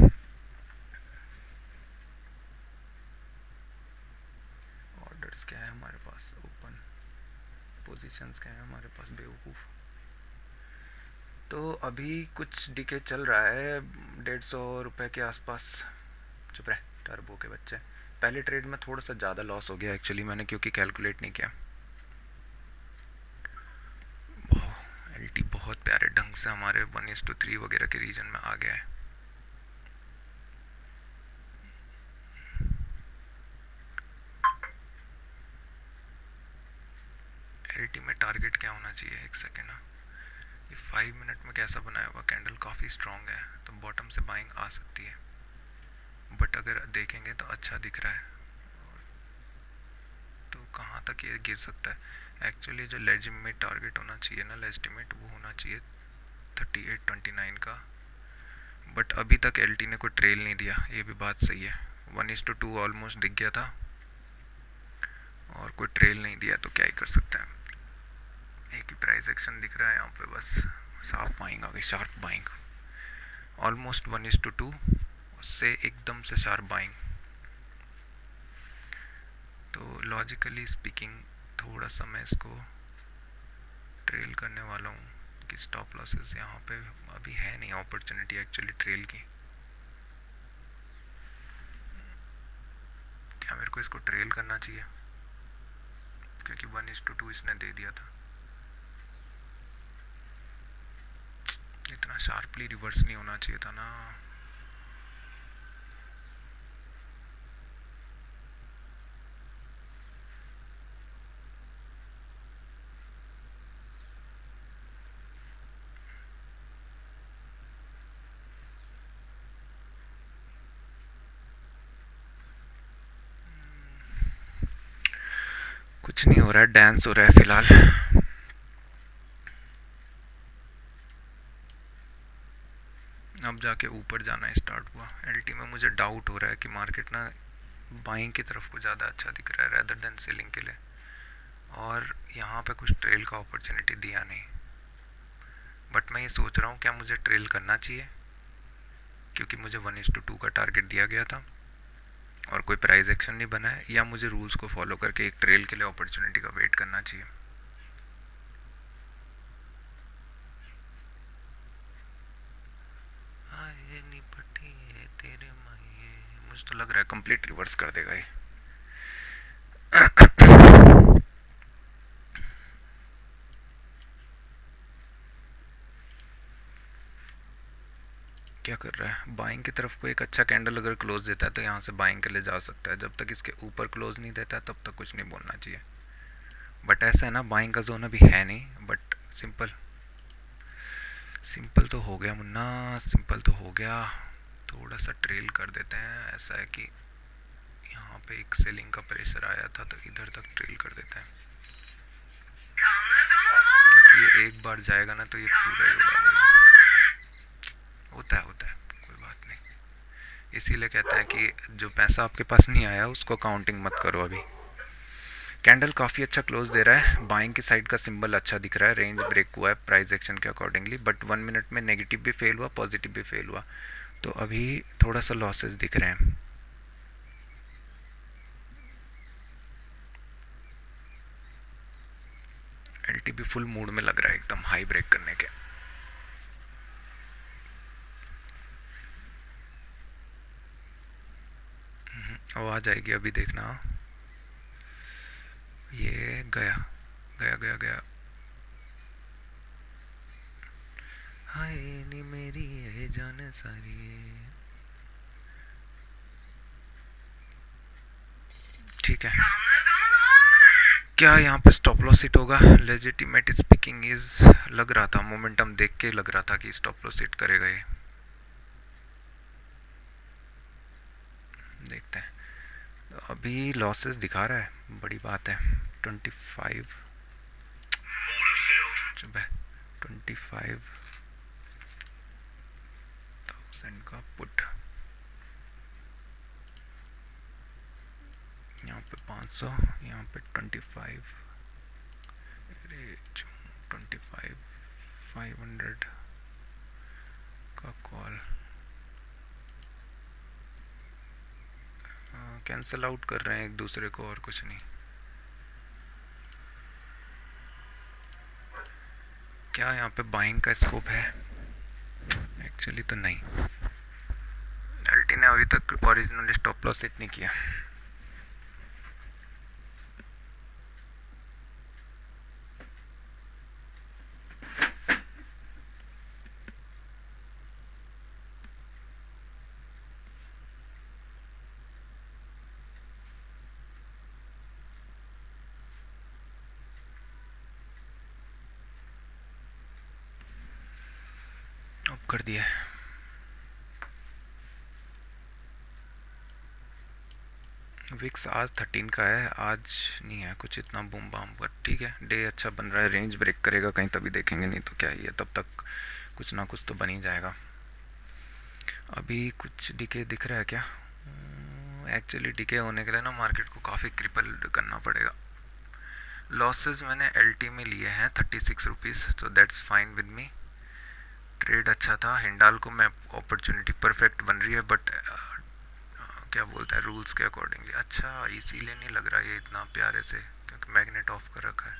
ऑर्डर्स क्या है हमारे पास? ओपन पोजीशंस क्या है हमारे पास? बेवकूफ़। तो अभी कुछ डीके चल रहा है 150 रुपये के आसपास। चुप रहे टर्बो के बच्चे। पहले ट्रेड में थोड़ा सा ज़्यादा लॉस हो गया एक्चुअली, मैंने क्योंकि कैलकुलेट नहीं किया। एलटी बहुत प्यारे ढंग से हमारे 1:3 वगैरह के रीजन में आ गया है। एलटी में टारगेट क्या होना चाहिए? एक सेकेंड। ये 5 मिनट में कैसा बनाया हुआ कैंडल? काफ़ी स्ट्रॉन्ग है, तो बॉटम से बाइंग आ सकती है। बट अगर देखेंगे तो अच्छा दिख रहा है। तो कहाँ तक ये गिर सकता है? एक्चुअली जो लेजिटिमेट टारगेट होना चाहिए ना, लेजिटिमेट, वो होना चाहिए 3829 का। बट अभी तक एल ने कोई ट्रेल नहीं दिया, ये भी बात सही है। 1:2 ऑलमोस्ट दिख गया था और कोई ट्रेल नहीं दिया, तो क्या ही कर सकते हैं। एक ही प्राइस एक्शन दिख रहा है यहाँ पे बस। साफ बाइंग आ गई, शार्प बाइंग, ऑलमोस्ट 1:2, उससे एकदम से शार्प बाइंग। तो लॉजिकली स्पीकिंग थोड़ा सा मैं इसको ट्रेल करने वाला हूँ कि स्टॉप लॉसेस यहाँ पे अभी है नहीं अपॉर्चुनिटी एक्चुअली ट्रेल की। क्या मेरे को इसको ट्रेल करना चाहिए? क्योंकि 1:2 इसने दे दिया था। इतना शार्पली रिवर्स नहीं होना चाहिए था ना। कुछ नहीं हो रहा है, डांस हो रहा है फिलहाल। अब जाके ऊपर जाना स्टार्ट हुआ। एलटी में मुझे डाउट हो रहा है कि मार्केट ना बाइंग की तरफ को ज़्यादा अच्छा दिख रहा है रेदर देन सेलिंग के लिए। और यहाँ पे कुछ ट्रेल का अपॉर्चुनिटी दिया नहीं। बट मैं ये सोच रहा हूँ क्या मुझे ट्रेल करना चाहिए, क्योंकि मुझे 1:2 का टारगेट दिया गया था और कोई प्राइस एक्शन नहीं बना है, या मुझे रूल्स को फॉलो करके एक ट्रेल के लिए अपॉर्चुनिटी का वेट करना चाहिए। तेरे माये, मुझे तो लग रहा है कंप्लीट रिवर्स कर देगा ये। क्या कर रहा है? बाइंग की तरफ को एक अच्छा कैंडल अगर क्लोज देता है तो यहाँ से बाइंग के लिए जा सकता है। जब तक इसके ऊपर क्लोज नहीं देता है तब तक कुछ नहीं बोलना चाहिए। बट ऐसा है ना, बाइंग का जोन अभी है नहीं। बट सिंपल सिंपल तो हो गया मुन्ना, सिंपल तो हो गया। थोड़ा सा ट्रेल कर देते हैं। ऐसा है कि यहाँ पे एक सेलिंग का प्रेशर आया था तो इधर तक ट्रेल कर देते हैं, क्योंकि ये एक बार जाएगा ना तो ये पूरा ही उड़ा देगा। होता है, कोई बात नहीं। इसीलिए कहते हैं कि जो पैसा आपके पास नहीं आया उसको काउंटिंग मत करो अभी। कैंडल काफ़ी अच्छा क्लोज दे रहा है, बाइंग की साइड का सिंबल अच्छा दिख रहा है, रेंज ब्रेक हुआ है प्राइस एक्शन के अकॉर्डिंगली। बट 1 मिनट में नेगेटिव भी फेल हुआ, पॉजिटिव भी फेल हुआ, तो अभी थोड़ा सा लॉसेस दिख रहे हैं। एलटीबी फुल मूड में लग रहा है एकदम हाई ब्रेक करने के। आवाज आएगी अभी देखना। ये गया गया गया गया। हाय नी मेरी ये जान सारी। ठीक है, क्या यहाँ पे स्टॉप लॉस हिट होगा? लेजिटिमेट स्पीकिंग इज, लग रहा था, मोमेंटम देख के लग रहा था कि स्टॉप लॉस हिट करेगा ये। देखते हैं। तो अभी लॉसेस दिखा रहा है, बड़ी बात है। 25 चुप है, 25,000 का पुट, यहाँ पे 500, यहाँ पे 25, अरे 25 500 का कॉल। कैंसिल आउट कर रहे हैं एक दूसरे को और कुछ नहीं। क्या यहाँ पे बाइंग का स्कोप है? एक्चुअली तो नहीं। एलटी ने अभी तक ओरिजिनल स्टॉप लॉस हिट नहीं किया। अब कर दिया है। विक्स आज 13 का है, आज नहीं है कुछ इतना बूम बाम, बट ठीक है, डे अच्छा बन रहा है। रेंज ब्रेक करेगा कहीं तभी देखेंगे, नहीं तो क्या ही है, तब तक कुछ ना कुछ तो बन ही जाएगा। अभी कुछ डिके दिख रहा है क्या? एक्चुअली डिके होने के लिए ना मार्केट को काफ़ी क्रिपल करना पड़ेगा। लॉसेस मैंने एल में लिए हैं 36 रुपीज़, तो that's fine with me. Trade अच्छा था। हिंडाल को मैं अपॉर्चुनिटी परफेक्ट बन रही है, बट क्या बोलते हैं रूल्स के अकॉर्डिंगली। अच्छा, इसीलिए नहीं लग रहा ये इतना प्यारे से, क्योंकि मैग्नेट ऑफ कर रखा है।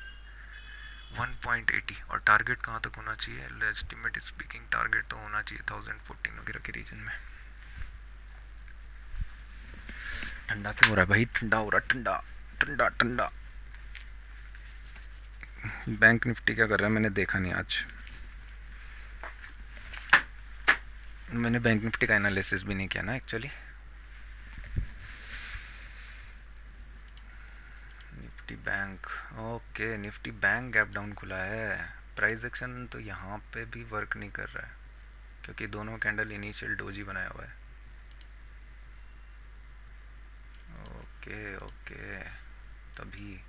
1.80 और टारगेट कहाँ तक होना चाहिए? एस्टिमेट स्पीकिंग टारगेट तो होना चाहिए 1014 वगैरह के रीजन में। ठंडा क्यों हो रहा है भाई? ठंडा हो रहा है, ठंडा ठंडा ठंडा। बैंक निफ्टी क्या कर रहा है मैंने देखा नहीं आज। मैंने बैंक निफ्टी का एनालिसिस भी नहीं किया ना actually. Nifty bank, okay, Nifty bank gap down खुला है। प्राइस एक्शन तो यहाँ पे भी वर्क नहीं कर रहा है, क्योंकि दोनों कैंडल इनिशियल डोजी बनाया हुआ है। ओके ओके, तभी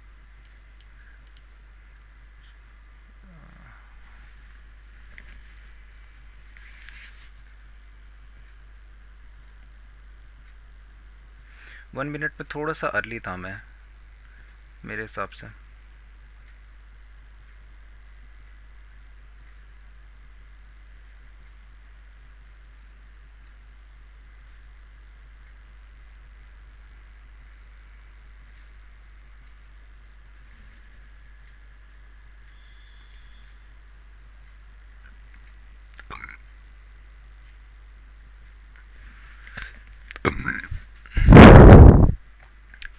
1 मिनट में थोड़ा सा अर्ली था मैं, मेरे हिसाब से।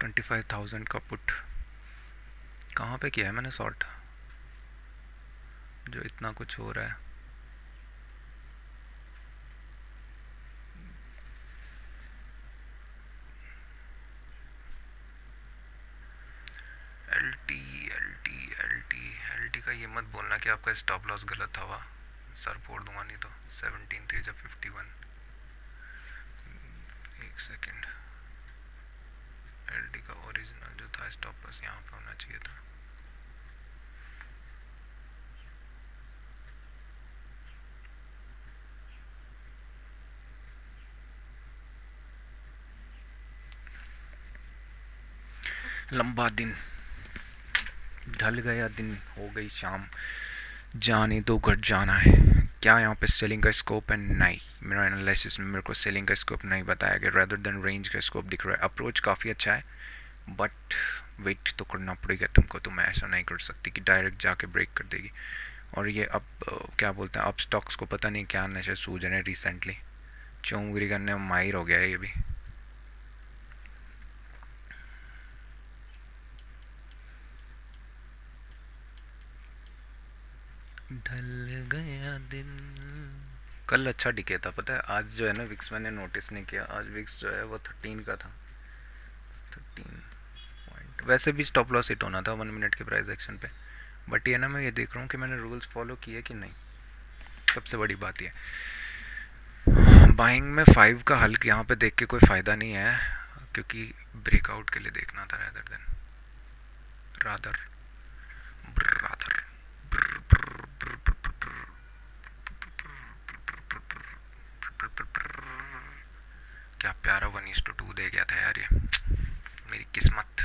$25,000 का पुट कहाँ पे किया है मैंने शॉर्ट, जो इतना कुछ हो रहा है? L T L T L T L T का ये मत बोलना कि आपका स्टॉप लॉस गलत था, हुआ सर फोड़ दूंगा नहीं तो। 17 3 51। एक सेकेंड, एल टी का ओरिजिनल जो था स्टॉप लॉस यहाँ पे होना चाहिए था। लंबा दिन ढल गया, दिन हो गई शाम, जाने दो घर जाना है। क्या यहाँ पे सेलिंग का स्कोप है? नहीं, मेरा एनालिसिस में मेरे को सेलिंग का स्कोप नहीं बताया गया, रेदर देन रेंज का स्कोप दिख रहा है। अप्रोच काफ़ी अच्छा है, बट वेट तो करना पड़ेगा तुमको, तो मैं ऐसा नहीं कर सकती कि डायरेक्ट जाके ब्रेक कर देगी। और ये अब क्या बोलते हैं, अब स्टॉक्स को पता नहीं क्या नशे सूझ रहे हैं रिसेंटली, चौंगरी करने में माहिर हो गया है ये भी। ढल गया दिन। कल अच्छा डिके था पता है, आज जो है ना विक्स मैंने नोटिस नहीं किया, आज विक्स जो है वो 13 का था। 13 पॉइंट, वैसे भी स्टॉप लॉस हिट होना था 1 मिनट के प्राइस एक्शन पे, बट ये ना मैं ये देख रहा हूँ कि मैंने रूल्स फॉलो किए कि नहीं, सबसे बड़ी बात ये। बाइंग में 5 का हल्क यहाँ पे देख के कोई फ़ायदा नहीं है, क्योंकि ब्रेकआउट के लिए देखना था रादर देन रादर रादर। क्या प्यारा 1:2 दे गया था यार ये, मेरी किस्मत।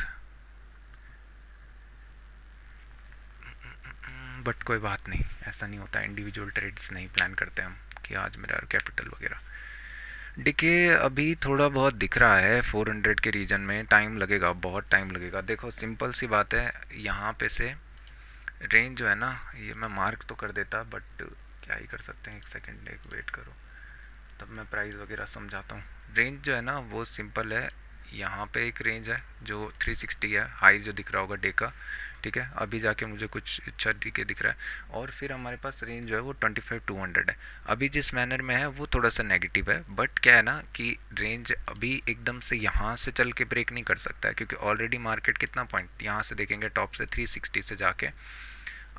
बट कोई बात नहीं, ऐसा नहीं होता, इंडिविजुअल ट्रेड्स नहीं प्लान करते हम कि आज मेरा कैपिटल वगैरह। डिके अभी थोड़ा बहुत दिख रहा है 400 के रीजन में, टाइम लगेगा, बहुत टाइम लगेगा। देखो सिंपल सी बात है, यहाँ पे से रेंज जो है ना, ये मैं मार्क तो कर देता, बट क्या ही कर सकते हैं। एक सेकंड, एक वेट करो, तब मैं प्राइस वगैरह समझाता हूँ। रेंज जो है ना वो सिंपल है, यहाँ पे एक रेंज है जो 360 है, हाई जो दिख रहा होगा डे का, ठीक है। अभी जाके मुझे कुछ अच्छा डीके दिख रहा है, और फिर हमारे पास रेंज जो है वो 25-200 है। अभी जिस मैनर में है वो थोड़ा सा नेगेटिव है, बट क्या है ना कि रेंज अभी एकदम से यहाँ से चल के ब्रेक नहीं कर सकता है, क्योंकि ऑलरेडी मार्केट कितना पॉइंट यहाँ से देखेंगे, टॉप से 360 से जाके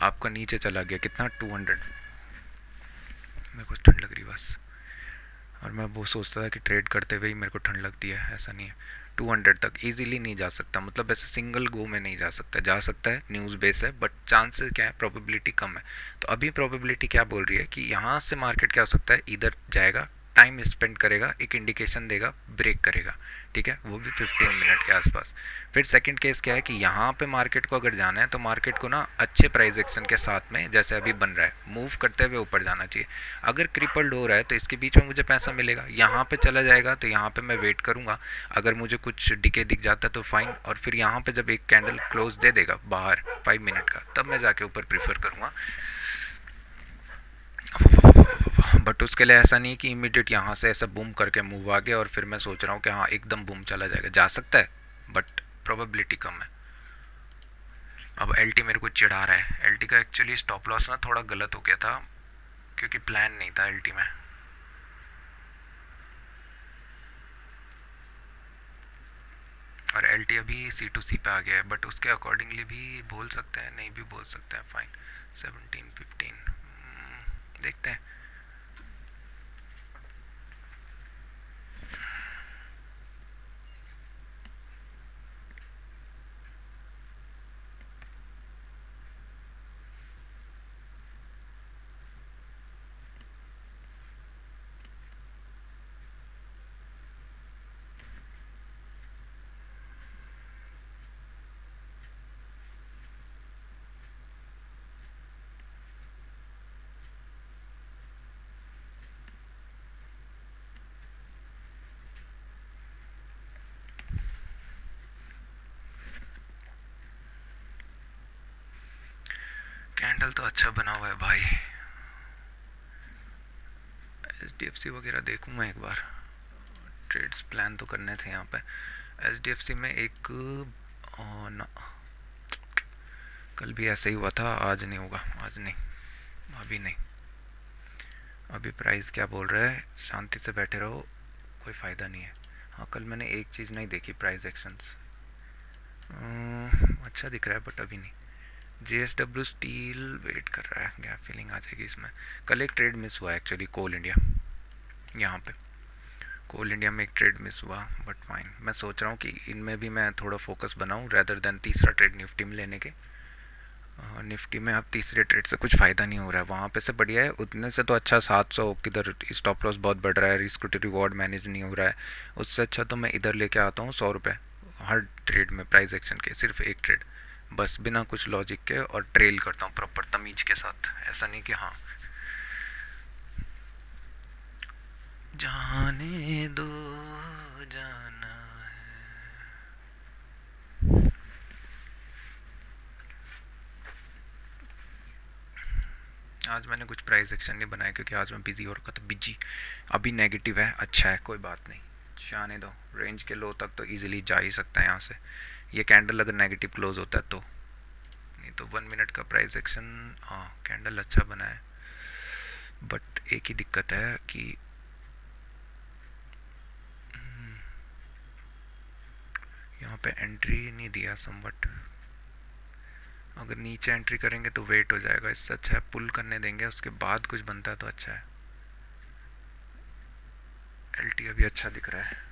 आपका नीचे चला गया कितना, 200। मेरे को ठंड लग रही बस, और मैं वो सोचता था कि ट्रेड करते हुए ही मेरे को ठंड लगती है, ऐसा नहीं है। 200 तक इजीली नहीं जा सकता, मतलब ऐसे सिंगल गो में नहीं जा सकता, जा सकता है, न्यूज़ बेस है, बट चांसेस क्या है, प्रोबेबिलिटी कम है। तो अभी प्रोबेबिलिटी क्या बोल रही है कि यहाँ से मार्केट क्या हो सकता है, इधर जाएगा, टाइम स्पेंड करेगा, एक इंडिकेशन देगा, ब्रेक करेगा, ठीक है, वो भी 15 मिनट के आसपास। फिर सेकंड केस क्या है कि यहाँ पे मार्केट को अगर जाना है तो मार्केट को ना अच्छे प्राइस एक्शन के साथ में, जैसे अभी बन रहा है, मूव करते हुए ऊपर जाना चाहिए। अगर क्रिपल्ड हो रहा है तो इसके बीच में मुझे पैसा मिलेगा, यहाँ पे चला जाएगा तो यहाँ पे मैं वेट करूँगा, अगर मुझे कुछ डिके दिख जाता है तो फाइन, और फिर यहाँ पे जब एक कैंडल क्लोज दे देगा बाहर 5 मिनट का, तब मैं जाके ऊपर प्रीफर करूँगा। बट उसके लिए ऐसा नहीं कि इमीडिएट यहाँ से ऐसा बूम करके मूव आ गया और फिर मैं सोच रहा हूँ कि हाँ एकदम बूम चला जाएगा, जा सकता है बट प्रोबेबिलिटी कम है। अब एल टी मेरे को चिढ़ा रहा है, एल टी का एक्चुअली स्टॉप लॉस ना थोड़ा गलत हो गया था, क्योंकि प्लान नहीं था एल टी में। और एल टी अभी सी टू सी पे आ गया है, बट उसके अकॉर्डिंगली भी बोल सकते हैं, नहीं भी बोल सकते हैं, फाइन। 17-15 देखते हैं। कैंडल तो अच्छा बना हुआ है भाई। एच डी एफ सी वगैरह देखूँ मैं एक बार, ट्रेड्स प्लान तो करने थे यहाँ पे। एच डी एफ सी में एक ना, कल भी ऐसे ही हुआ था, आज नहीं होगा, आज नहीं, अभी नहीं। अभी प्राइस क्या बोल रहा है, शांति से बैठे रहो, कोई फ़ायदा नहीं है। हाँ कल मैंने एक चीज़ नहीं देखी, प्राइस एक्शंस अच्छा दिख रहा है बट अभी नहीं। J S W steel wait कर रहा है, गैप फिलिंग आ जाएगी इसमें। कल एक ट्रेड मिस हुआ एक्चुअली, कोल इंडिया, यहाँ पे कोल इंडिया में एक ट्रेड मिस हुआ, बट फाइन। मैं सोच रहा हूँ कि इनमें भी मैं थोड़ा फोकस बनाऊँ रेदर देन तीसरा ट्रेड निफ्टी में लेने के। निफ्टी में अब तीसरे ट्रेड से कुछ फ़ायदा नहीं हो रहा है, वहाँ पे से बढ़िया है, उतने से तो अच्छा 700 किधर स्टॉप लॉस बहुत बढ़ रहा है, रिस्क टू रिवॉर्ड मैनेज नहीं हो रहा है, उससे अच्छा तो मैं इधर लेके आता हूँ 100 रुपये हर ट्रेड में, प्राइस एक्शन के, सिर्फ एक ट्रेड बस, बिना कुछ लॉजिक के, और ट्रेल करता हूँ प्रॉपर तमीज के साथ, ऐसा नहीं कि हाँ जाने दो जाना है। आज मैंने कुछ प्राइस एक्शन नहीं बनाया क्योंकि आज मैं बिजी हो रखा था, बिजी। अभी नेगेटिव है, अच्छा है, कोई बात नहीं, जाने दो, रेंज के लो तक तो इजीली जा ही सकता है यहाँ से। ये कैंडल अगर नेगेटिव क्लोज होता है तो, नहीं तो 1 मिनट का प्राइस एक्शन, हाँ कैंडल अच्छा बना है, बट एक ही दिक्कत है कि यहाँ पे एंट्री नहीं दिया समवट, अगर नीचे एंट्री करेंगे तो वेट हो जाएगा, इससे अच्छा है पुल करने देंगे, उसके बाद कुछ बनता है तो अच्छा है। एल टी अभी अच्छा दिख रहा है।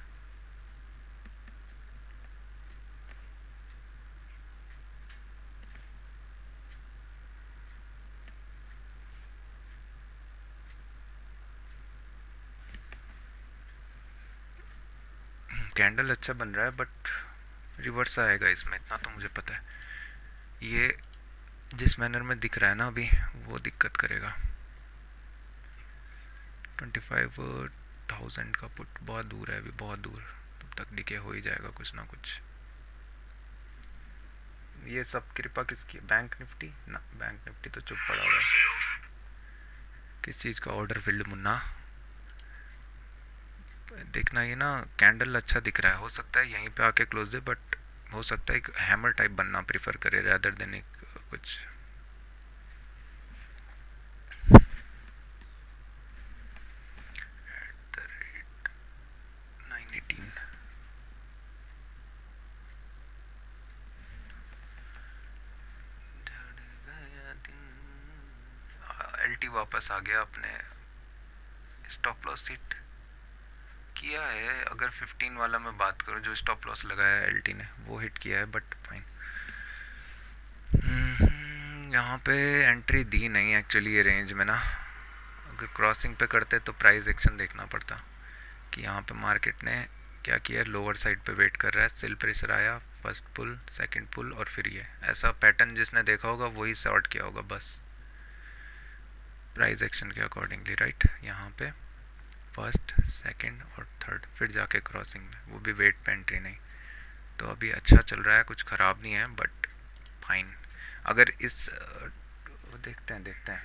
कैंडल अच्छा बन रहा है बट रिवर्स आएगा इसमें, इतना तो मुझे पता है। ये जिस मैनर में दिख रहा है ना अभी, वो दिक्कत करेगा। 25,000 का पुट बहुत दूर है, अभी बहुत दूर, तब तक डिके हो ही जाएगा कुछ ना कुछ। ये सब कृपा किसकी, बैंक निफ्टी ना, बैंक निफ्टी तो चुप पड़ा हुआ है। किस चीज़ का ऑर्डर फिल्ड मुन्ना, देखना, ये ना कैंडल अच्छा दिख रहा है, हो सकता है यहीं पे आके क्लोज दे, बट हो सकता है एक हैमर टाइप बनना प्रीफर करे रादर देन एक कुछ। At the rate 918, L T वापस आ गया अपने स्टॉप लॉस सीट किया है। अगर 15 वाला मैं बात करूँ, जो स्टॉप लॉस लगाया है एलटी ने, वो हिट किया है, बट फाइन। यहाँ पे एंट्री दी नहीं एक्चुअली ये रेंज में ना। अगर क्रॉसिंग पे करते तो प्राइस एक्शन देखना पड़ता कि यहाँ पे मार्केट ने क्या किया। लोअर साइड पे वेट कर रहा है, सेल प्रेशर आया, फर्स्ट पुल, सेकंड पुल, और फिर ये ऐसा पैटर्न जिसने देखा होगा वही शॉर्ट किया होगा बस, प्राइस एक्शन के अकॉर्डिंगली, राइट। यहाँ पे फर्स्ट, सेकंड और थर्ड, फिर जाके क्रॉसिंग में, वो भी वेट पे एंट्री नहीं। तो अभी अच्छा चल रहा है, कुछ ख़राब नहीं है, बट फाइन। अगर इस देखते हैं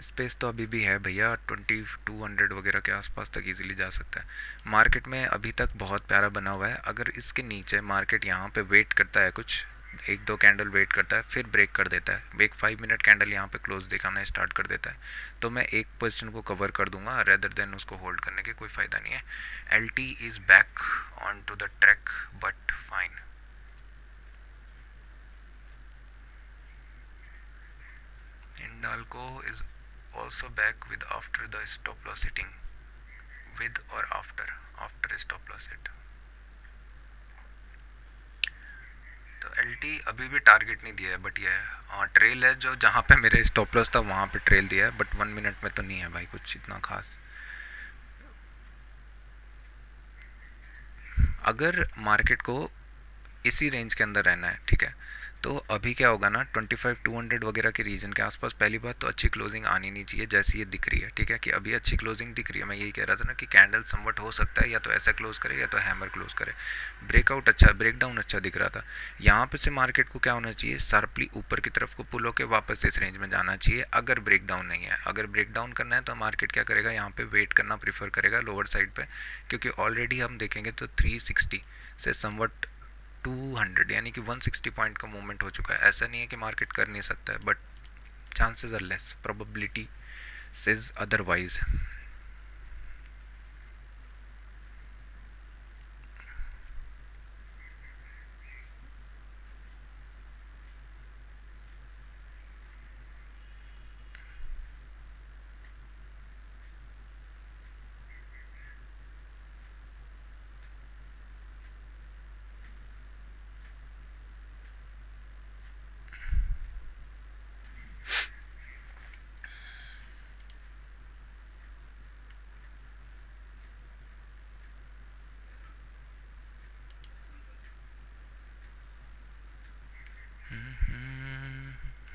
स्पेस तो अभी भी है भैया, 2200 वगैरह के आसपास तक इजीली जा सकता है। मार्केट में अभी तक बहुत प्यारा बना हुआ है। अगर इसके नीचे मार्केट यहाँ पे वेट करता है, कुछ एक दो कैंडल वेट करता है, फिर ब्रेक कर देता है, एक 5 मिनट कैंडल यहाँ पे क्लोज दिखाना स्टार्ट कर देता है, तो मैं एक पोजिशन को कवर कर दूंगा रेदर देन उसको होल्ड करने के कोई फ़ायदा नहीं है। L T is back on to the track, but fine. Hindalco is also back with after the stop loss hitting, with or after stop loss hit। तो एल टी अभी भी टारगेट नहीं दिया है, बट ये हाँ ट्रेल है, जो जहाँ पे मेरे स्टॉप लॉस था वहाँ पे ट्रेल दिया है, बट 1 मिनट में तो नहीं है भाई कुछ इतना खास। अगर मार्केट को इसी रेंज के अंदर रहना है, ठीक है, तो अभी क्या होगा ना, 25-200 वगैरह के रीजन के आसपास पहली बात तो अच्छी क्लोजिंग आनी नहीं चाहिए, जैसी ये दिख रही है, ठीक है, कि अभी अच्छी क्लोजिंग दिख रही है। मैं यही कह रहा था ना कि कैंडल समवट हो सकता है या तो ऐसा क्लोज करे या तो हैमर क्लोज करे। ब्रेकआउट अच्छा, ब्रेकडाउन अच्छा दिख रहा था। यहाँ पे से मार्केट को क्या होना चाहिए, शार्पली ऊपर की तरफ को पुल होकर वापस इस रेंज में जाना चाहिए, अगर ब्रेकडाउन नहीं है। अगर ब्रेकडाउन करना है तो मार्केट क्या करेगा, यहाँ पे वेट करना प्रीफर करेगा लोअर साइड पे, क्योंकि ऑलरेडी हम देखेंगे तो 360 से समवट 200 यानी कि 160 पॉइंट का मूवमेंट हो चुका है। ऐसा नहीं है कि मार्केट कर नहीं सकता है, but chances are less, probability says otherwise.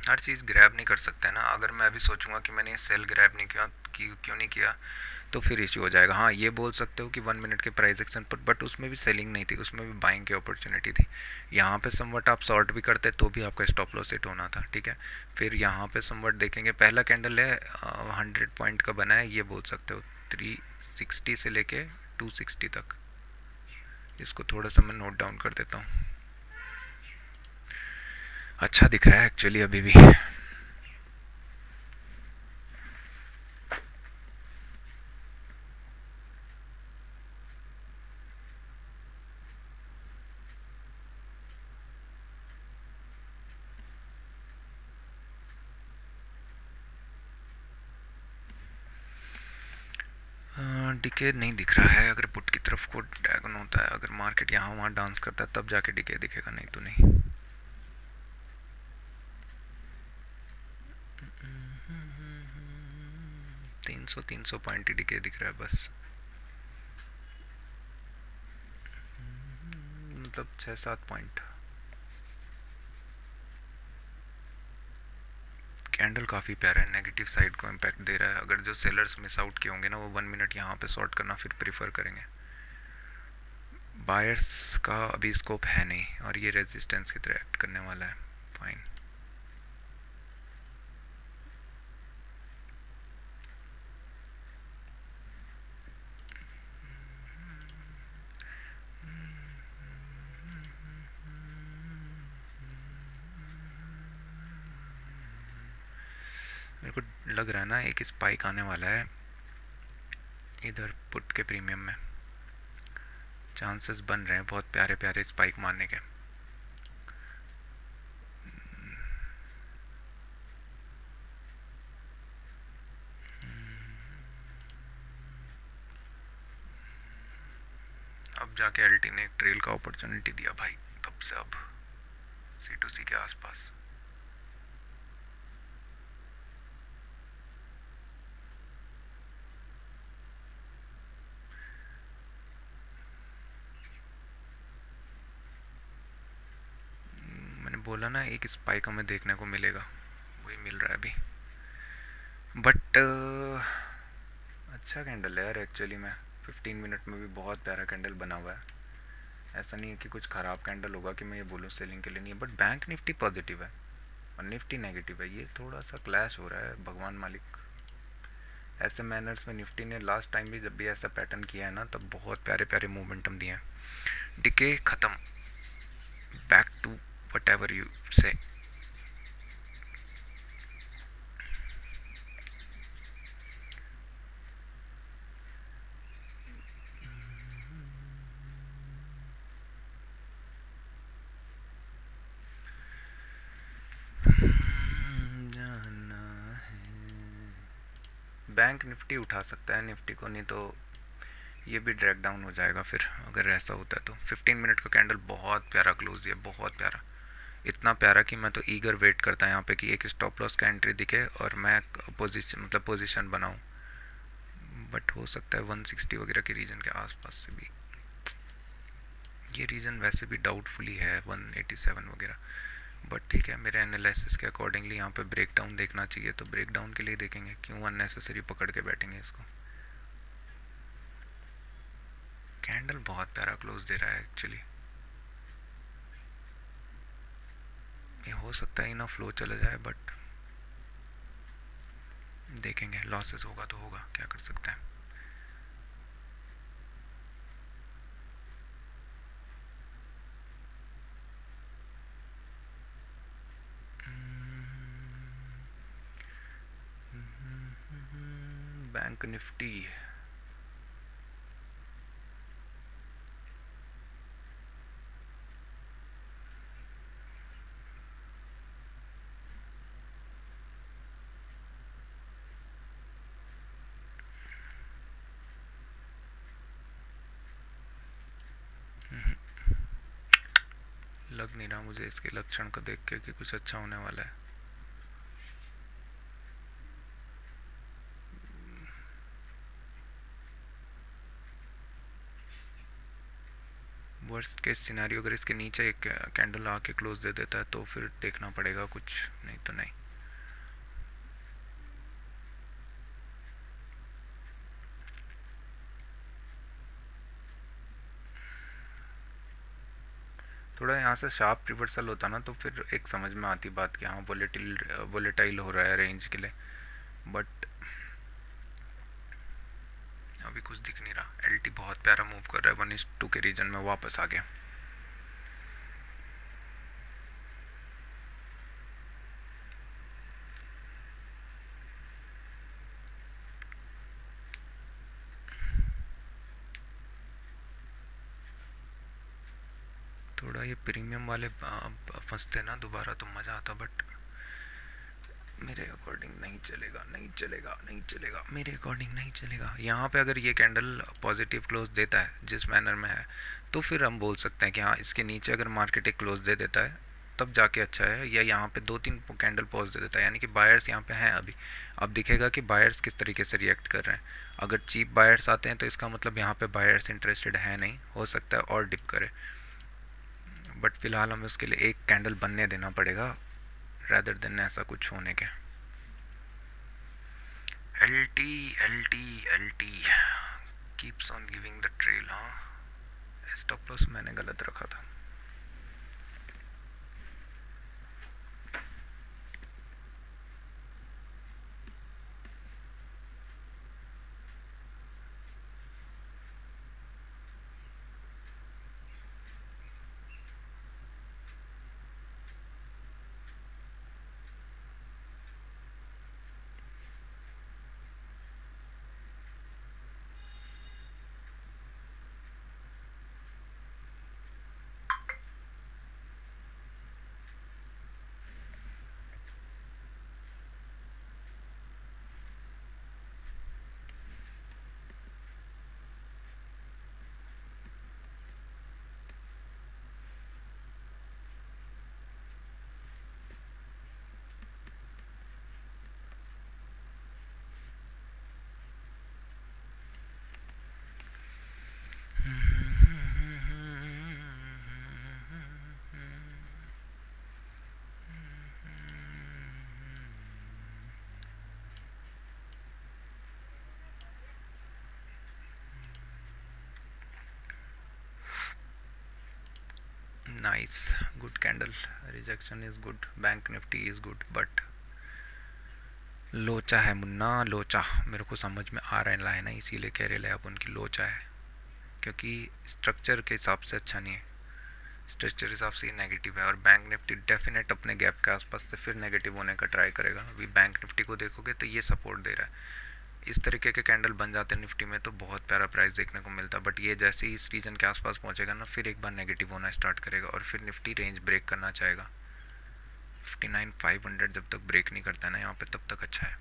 हर चीज़ ग्रैब नहीं कर सकते ना। अगर मैं अभी सोचूंगा कि मैंने सेल ग्रैब नहीं किया, क्यों नहीं किया, तो फिर इश्यू हो जाएगा। हाँ ये बोल सकते हो कि 1 मिनट के प्राइस एक्शन पर, बट उसमें भी सेलिंग नहीं थी, उसमें भी बाइंग की अपॉर्चुनिटी थी। यहाँ पे समवट आप शॉर्ट भी करते तो भी आपका स्टॉप लॉस हिट होना था, ठीक है। फिर यहाँ पे समवट देखेंगे, पहला कैंडल है 100 पॉइंट का बना है, ये बोल सकते हो 360 से लेके 260 तक। इसको थोड़ा सा मैं नोट डाउन कर देता हूँ। अच्छा दिख रहा है एक्चुअली अभी भी। डिके नहीं दिख रहा है। अगर पुट की तरफ को ड्रैगन होता है, अगर मार्केट यहाँ वहाँ डांस करता है तब जाके डिके दिखेगा, नहीं तो नहीं। 300 पॉइंट ही डिके दिख रहा है बस, मतलब 6-7 पॉइंट। कैंडल काफ़ी प्यारा है, नेगेटिव साइड को इम्पैक्ट दे रहा है। अगर जो सेलर्स मिस आउट किए होंगे ना, वो 1 मिनट यहाँ पे शॉर्ट करना फिर प्रीफर करेंगे। बायर्स का अभी स्कोप है नहीं, और ये रेजिस्टेंस की तरह एक्ट करने वाला है, फाइन। मेरे को लग रहा है ना एक स्पाइक आने वाला है इधर पुट के प्रीमियम में, चांसेस बन रहे हैं बहुत प्यारे प्यारे स्पाइक मारने के। तब जाके एलटी ने एक ट्रेल का अपॉर्चुनिटी दिया भाई, तब से अब सी टू सी के आसपास। मैंने बोला ना एक स्पाइक हमें देखने को मिलेगा, वही मिल रहा है अभी। बट अच्छा कैंडल है यार एक्चुअली में, 15 मिनट में भी बहुत प्यारा कैंडल बना हुआ है। ऐसा नहीं है कि कुछ ख़राब कैंडल होगा कि मैं ये बोलूँ सेलिंग के लिए नहीं है। बट बैंक निफ्टी पॉजिटिव है और निफ्टी नेगेटिव है, ये थोड़ा सा क्लैश हो रहा है। भगवान मालिक, ऐसे मैनर्स में निफ्टी ने लास्ट टाइम भी जब भी ऐसा पैटर्न किया है ना, तब बहुत प्यारे प्यारे मोमेंटम दिए हैं। डिके ख़त्म, back to whatever you say. जाना है, बैंक निफ्टी उठा सकता है निफ्टी को, नहीं तो ये भी ड्रैग डाउन हो जाएगा फिर अगर ऐसा होता है तो। 15 मिनट का कैंडल बहुत प्यारा क्लोज है, बहुत प्यारा, इतना प्यारा कि मैं तो ईगर वेट करता यहाँ पे कि एक स्टॉप लॉस का एंट्री दिखे और मैं पोजीशन मतलब पोजीशन बनाऊँ। बट हो सकता है 160 वगैरह के रीजन के आसपास से भी, ये रीजन वैसे भी डाउटफुली है 187 वगैरह। बट ठीक है, मेरे एनालिसिस के अकॉर्डिंगली यहाँ पे ब्रेक डाउन देखना चाहिए, तो ब्रेक डाउन के लिए देखेंगे, क्यों अननेसेसरी पकड़ के बैठेंगे इसको। कैंडल बहुत प्यारा क्लोज दे रहा है एक्चुअली, ये हो सकता है ना फ्लो चला जाए, बट देखेंगे, लॉसेस होगा तो होगा, क्या कर सकते हैं। बैंक निफ्टी लग नहीं रहा मुझे इसके लक्षण को देख के कि कुछ अच्छा होने वाला है। वर्स्ट केस सिनेरियो अगर इसके नीचे एक कैंडल आके क्लोज दे देता है तो फिर देखना पड़ेगा कुछ, नहीं तो नहीं। थोड़ा यहाँ से शार्प रिवर्सल होता ना तो फिर एक समझ में आती बात कि हाँ वोलेटाइल हो रहा है रेंज के लिए। बट अभी कुछ दिख नहीं रहा, एलटी बहुत प्यारा मूव कर रहा है, 1:2 के रीजन में वापस आ गया। थोड़ा ये प्रीमियम वाले फंसते ना दोबारा तो मज़ा आता, बट मेरे अकॉर्डिंग नहीं चलेगा, नहीं चलेगा, नहीं चलेगा, मेरे अकॉर्डिंग नहीं चलेगा। यहाँ पे अगर ये कैंडल पॉजिटिव क्लोज देता है जिस मैनर में है, तो फिर हम बोल सकते हैं कि हाँ इसके नीचे अगर मार्केट एक क्लोज दे देता है तब जाके अच्छा है, या यहाँ पे 2-3 कैंडल पॉज दे देता है, यानी कि बायर्स यहाँ पे हैं अभी। अब दिखेगा कि बायर्स किस तरीके से रिएक्ट कर रहे हैं। अगर चीप बायर्स आते हैं तो इसका मतलब यहाँ पे बायर्स इंटरेस्टेड है नहीं, हो सकता है और डिप करे। बट फिलहाल हमें उसके लिए एक कैंडल बनने देना पड़ेगा रैदर देन ऐसा कुछ होने के। L T L T L T keeps on giving the trail. हाँ, स्टॉप लॉस मैंने गलत रखा था। Nice, good candle, rejection is good, bank Nifty is good, but लोचा है मुन्ना, लोचा। मेरे को समझ में आ रहा है ना, इसीलिए कह रहे अब उनकी लोचा है, क्योंकि स्ट्रक्चर के हिसाब से अच्छा नहीं है, स्ट्रक्चर हिसाब से ये नेगेटिव है। और बैंक निफ्टी डेफिनेट अपने गैप के आसपास से फिर नेगेटिव होने का ट्राई करेगा। अभी बैंक निफ्टी को देखोगे तो ये सपोर्ट दे रहा है, इस तरीके के कैंडल बन जाते हैं निफ्टी में तो बहुत प्यारा प्राइस देखने को मिलता है। बट ये जैसे ही इस रीजन के आसपास पहुंचेगा ना, फिर एक बार नेगेटिव होना स्टार्ट करेगा और फिर निफ्टी रेंज ब्रेक करना चाहेगा। 59,500 जब तक ब्रेक नहीं करता है ना यहाँ पे, तब तक अच्छा है।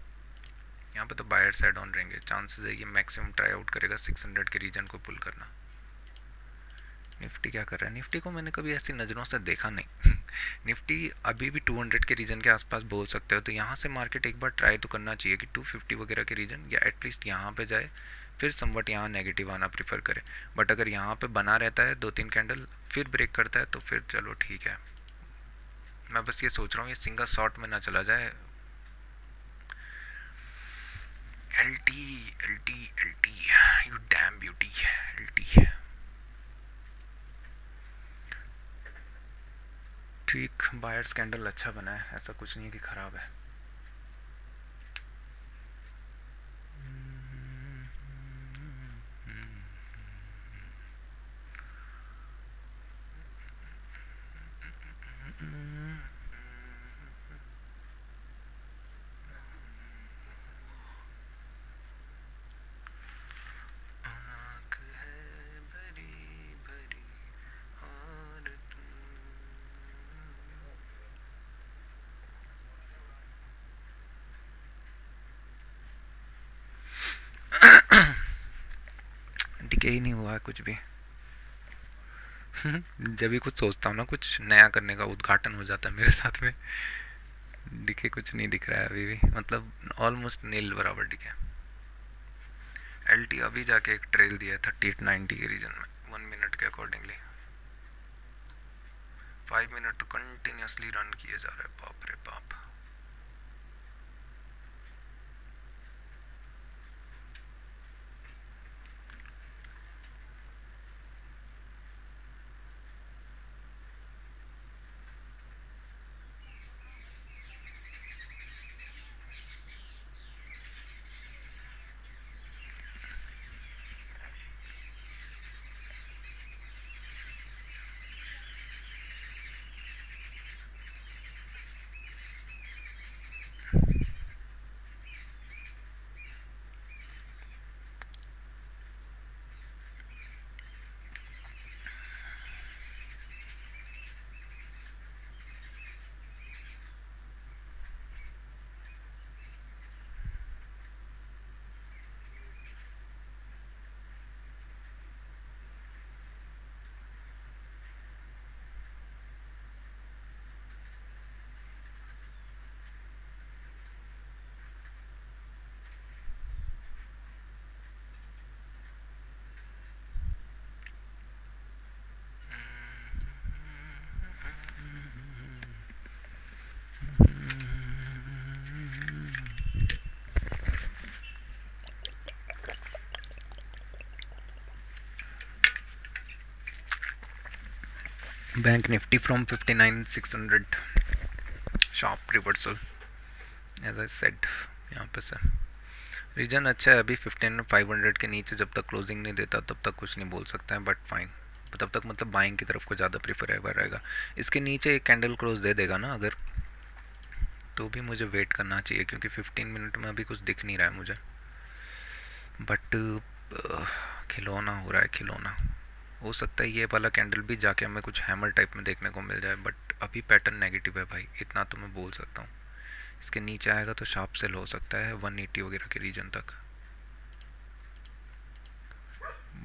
यहाँ पे तो बायर साइड ऑन रहेंगे, चांसेस है ये मैक्सिमम ट्राई आउट करेगा 600 के रीजन को पुल करना। निफ्टी क्या कर रहा है, निफ्टी को मैंने कभी ऐसी नज़रों से देखा नहीं। निफ्टी अभी भी 200 के रीजन के आसपास बोल सकते हो, तो यहाँ से मार्केट एक बार ट्राई तो करना चाहिए कि 250 वगैरह के रीजन या एटलीस्ट यहाँ पे जाए, फिर समवट यहाँ नेगेटिव आना प्रीफर करे। बट अगर यहाँ पे बना रहता है 2-3 कैंडल फिर ब्रेक करता है तो फिर चलो ठीक है। मैं बस ये सोच रहा हूँ ये सिंगल शॉट में ना चला जाए। L T, L T, L T, you dam beauty, L T. ठीक, बायर्स कैंडल अच्छा बना है, ऐसा कुछ नहीं है कि ख़राब है। आँख है भरी भरी और डिके ही नहीं हुआ है कुछ भी। जब भी कुछ सोचता हूँ ना कुछ नया करने का उद्घाटन हो जाता है मेरे साथ में। डिके कुछ नहीं दिख रहा है अभी भी, मतलब ऑलमोस्ट नील बराबर डिके। एल टी अभी जाके एक ट्रेल दिया है 3890 के रीजन में 1 मिनट के अकॉर्डिंगली। 5 मिनट तो कंटिन्यूसली रन किए जा रहे हैं, बाप रे बाप। Bank Nifty from 59,600 sharp reversal as I said. यहाँ पे सर रीजन अच्छा है, अभी 15,500 के नीचे जब तक क्लोजिंग नहीं देता तब तक कुछ नहीं बोल सकता है, बट फाइन। तब तक मतलब बाइंग की तरफ को ज़्यादा प्रीफर रहेगा। इसके नीचे एक कैंडल क्लोज दे देगा ना अगर, तो भी मुझे वेट करना चाहिए, क्योंकि 15 मिनट में अभी कुछ दिख नहीं रहा है मुझे। बट खिलौना हो रहा है, खिलौना। हो सकता है ये वाला कैंडल भी जाके हमें कुछ हैमर टाइप में देखने को मिल जाए, बट अभी पैटर्न नेगेटिव है भाई, इतना तो मैं बोल सकता हूँ। इसके नीचे आएगा तो शार्प सेल हो सकता है 180 वगैरह के रीजन तक।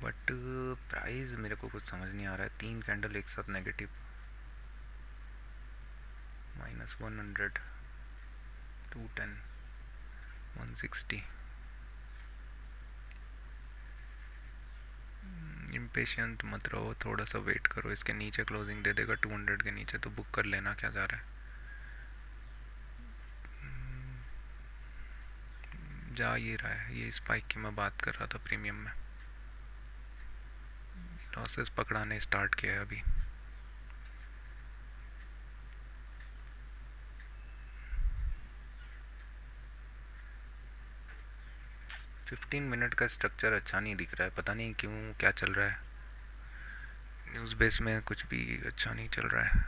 बट प्राइस मेरे को कुछ समझ नहीं आ रहा है, 3 कैंडल एक साथ नेगेटिव, -100, 210, 160। इम्पेशेंट मत रहो, थोड़ा सा वेट करो, इसके नीचे क्लोजिंग दे देगा 200 के नीचे तो बुक कर लेना, क्या जा रहा है। जा ये रहा है, ये स्पाइक की मैं बात कर रहा था प्रीमियम में। लॉसेस पकड़ाने स्टार्ट किया है अभी। 15 मिनट का स्ट्रक्चर अच्छा नहीं दिख रहा है, पता नहीं क्यों, क्या चल रहा है। न्यूज़ बेस में कुछ भी अच्छा नहीं चल रहा है।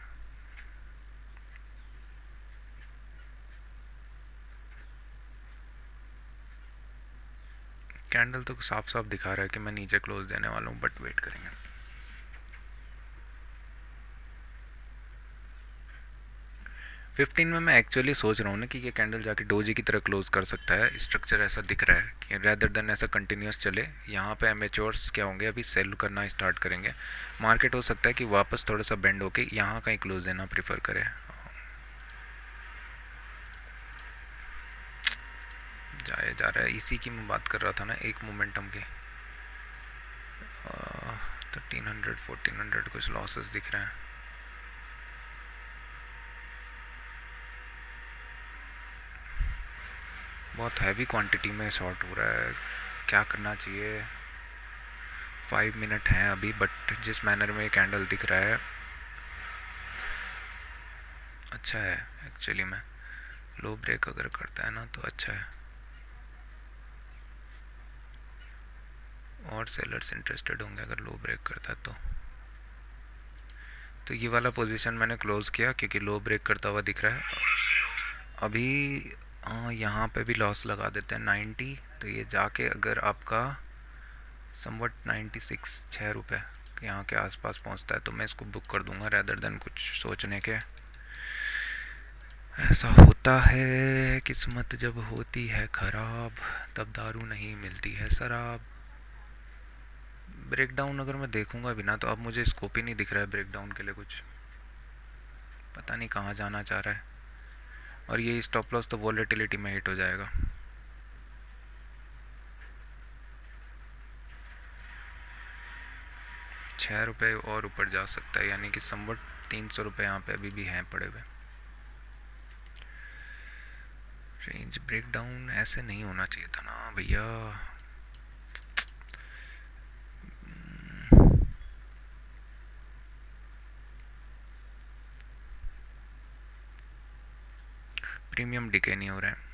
कैंडल तो साफ साफ दिखा रहा है कि मैं नीचे क्लोज देने वाला हूँ, बट वेट करेंगे। 15 में मैं एक्चुअली सोच रहा हूँ ना कि ये कैंडल जाके डोजी की तरह क्लोज कर सकता है। स्ट्रक्चर ऐसा दिख रहा है कि रैदर देन ऐसा कंटिन्यूस चले। यहाँ पे एमेच्योर्स क्या होंगे, अभी सेल करना स्टार्ट करेंगे। मार्केट हो सकता है कि वापस थोड़ा सा बेंड होके यहाँ कहीं क्लोज देना प्रीफर करे। जाए जा रहा है, इसी की मैं बात कर रहा था ना, एक मोमेंटम के 1300 1400 कुछ लॉसेस दिख रहे हैं। बहुत हैवी क्वांटिटी में शॉर्ट हो रहा है, क्या करना चाहिए। 5 मिनट हैं अभी, बट जिस मैनर में कैंडल दिख रहा है अच्छा है एक्चुअली में। लो ब्रेक अगर करता है ना तो अच्छा है, और सेलर्स इंटरेस्टेड होंगे अगर लो ब्रेक करता है तो ये वाला पोजीशन मैंने क्लोज किया क्योंकि लो ब्रेक करता हुआ दिख रहा है अभी। यहाँ पे भी लॉस लगा देते हैं 90, तो ये जाके अगर आपका समवट 96 6 रुपये यहाँ के आसपास पहुँचता है तो मैं इसको बुक कर दूंगा रैदर देन कुछ सोचने के। ऐसा होता है, किस्मत जब होती है खराब तब दारू नहीं मिलती है शराब। ब्रेकडाउन अगर मैं देखूंगा बिना तो अब मुझे स्कोप ही नहीं दिख रहा है ब्रेकडाउन के लिए कुछ, पता नहीं कहाँ जाना चाह रहा है। और ये स्टॉप लॉस तो वॉलेटिलिटी में हिट हो जाएगा। ₹6 और ऊपर जा सकता है, यानी कि समवट ₹300 यहाँ पे अभी भी हैं पड़े हुए। रेंज ब्रेकडाउन ऐसे नहीं होना चाहिए था ना भैया। प्रीमियम डिके नहीं हो रहा है।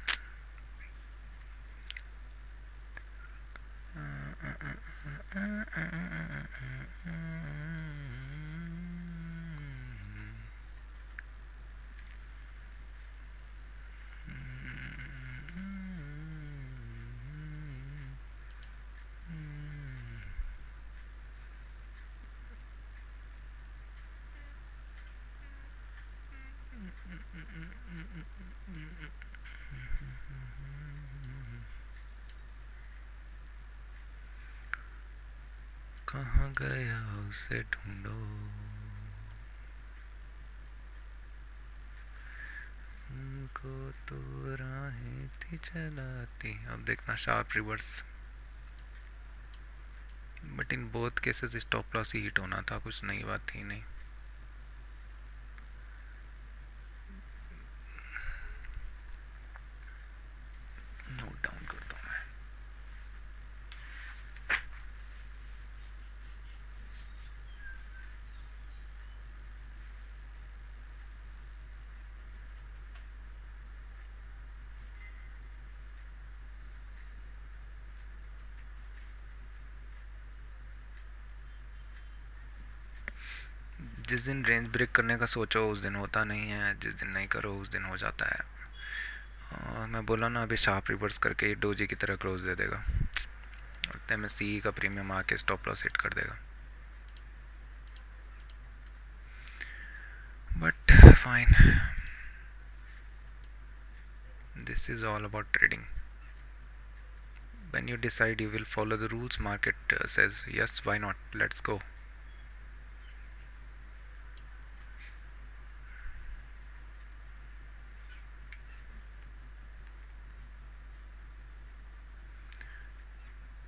कहाँ गया उसे ढूंढो, उनको तो राहें थी चलाती। अब देखना sharp reverse, but in both cases stop loss he hit होना था, कुछ नई बात थी नहीं। नोट डाउन करता हूँ मैं। जिस दिन रेंज ब्रेक करने का सोचो उस दिन होता नहीं है, जिस दिन नहीं करो उस दिन हो जाता है। मैं बोला ना अभी शार्प रिवर्स करके डोजी की तरह क्लोज दे देगा, उतने में सी का प्रीमियम आके स्टॉप लॉस हिट कर देगा। But fine, this is all about trading. When you decide you will follow the rules, market says yes, why not, let's go.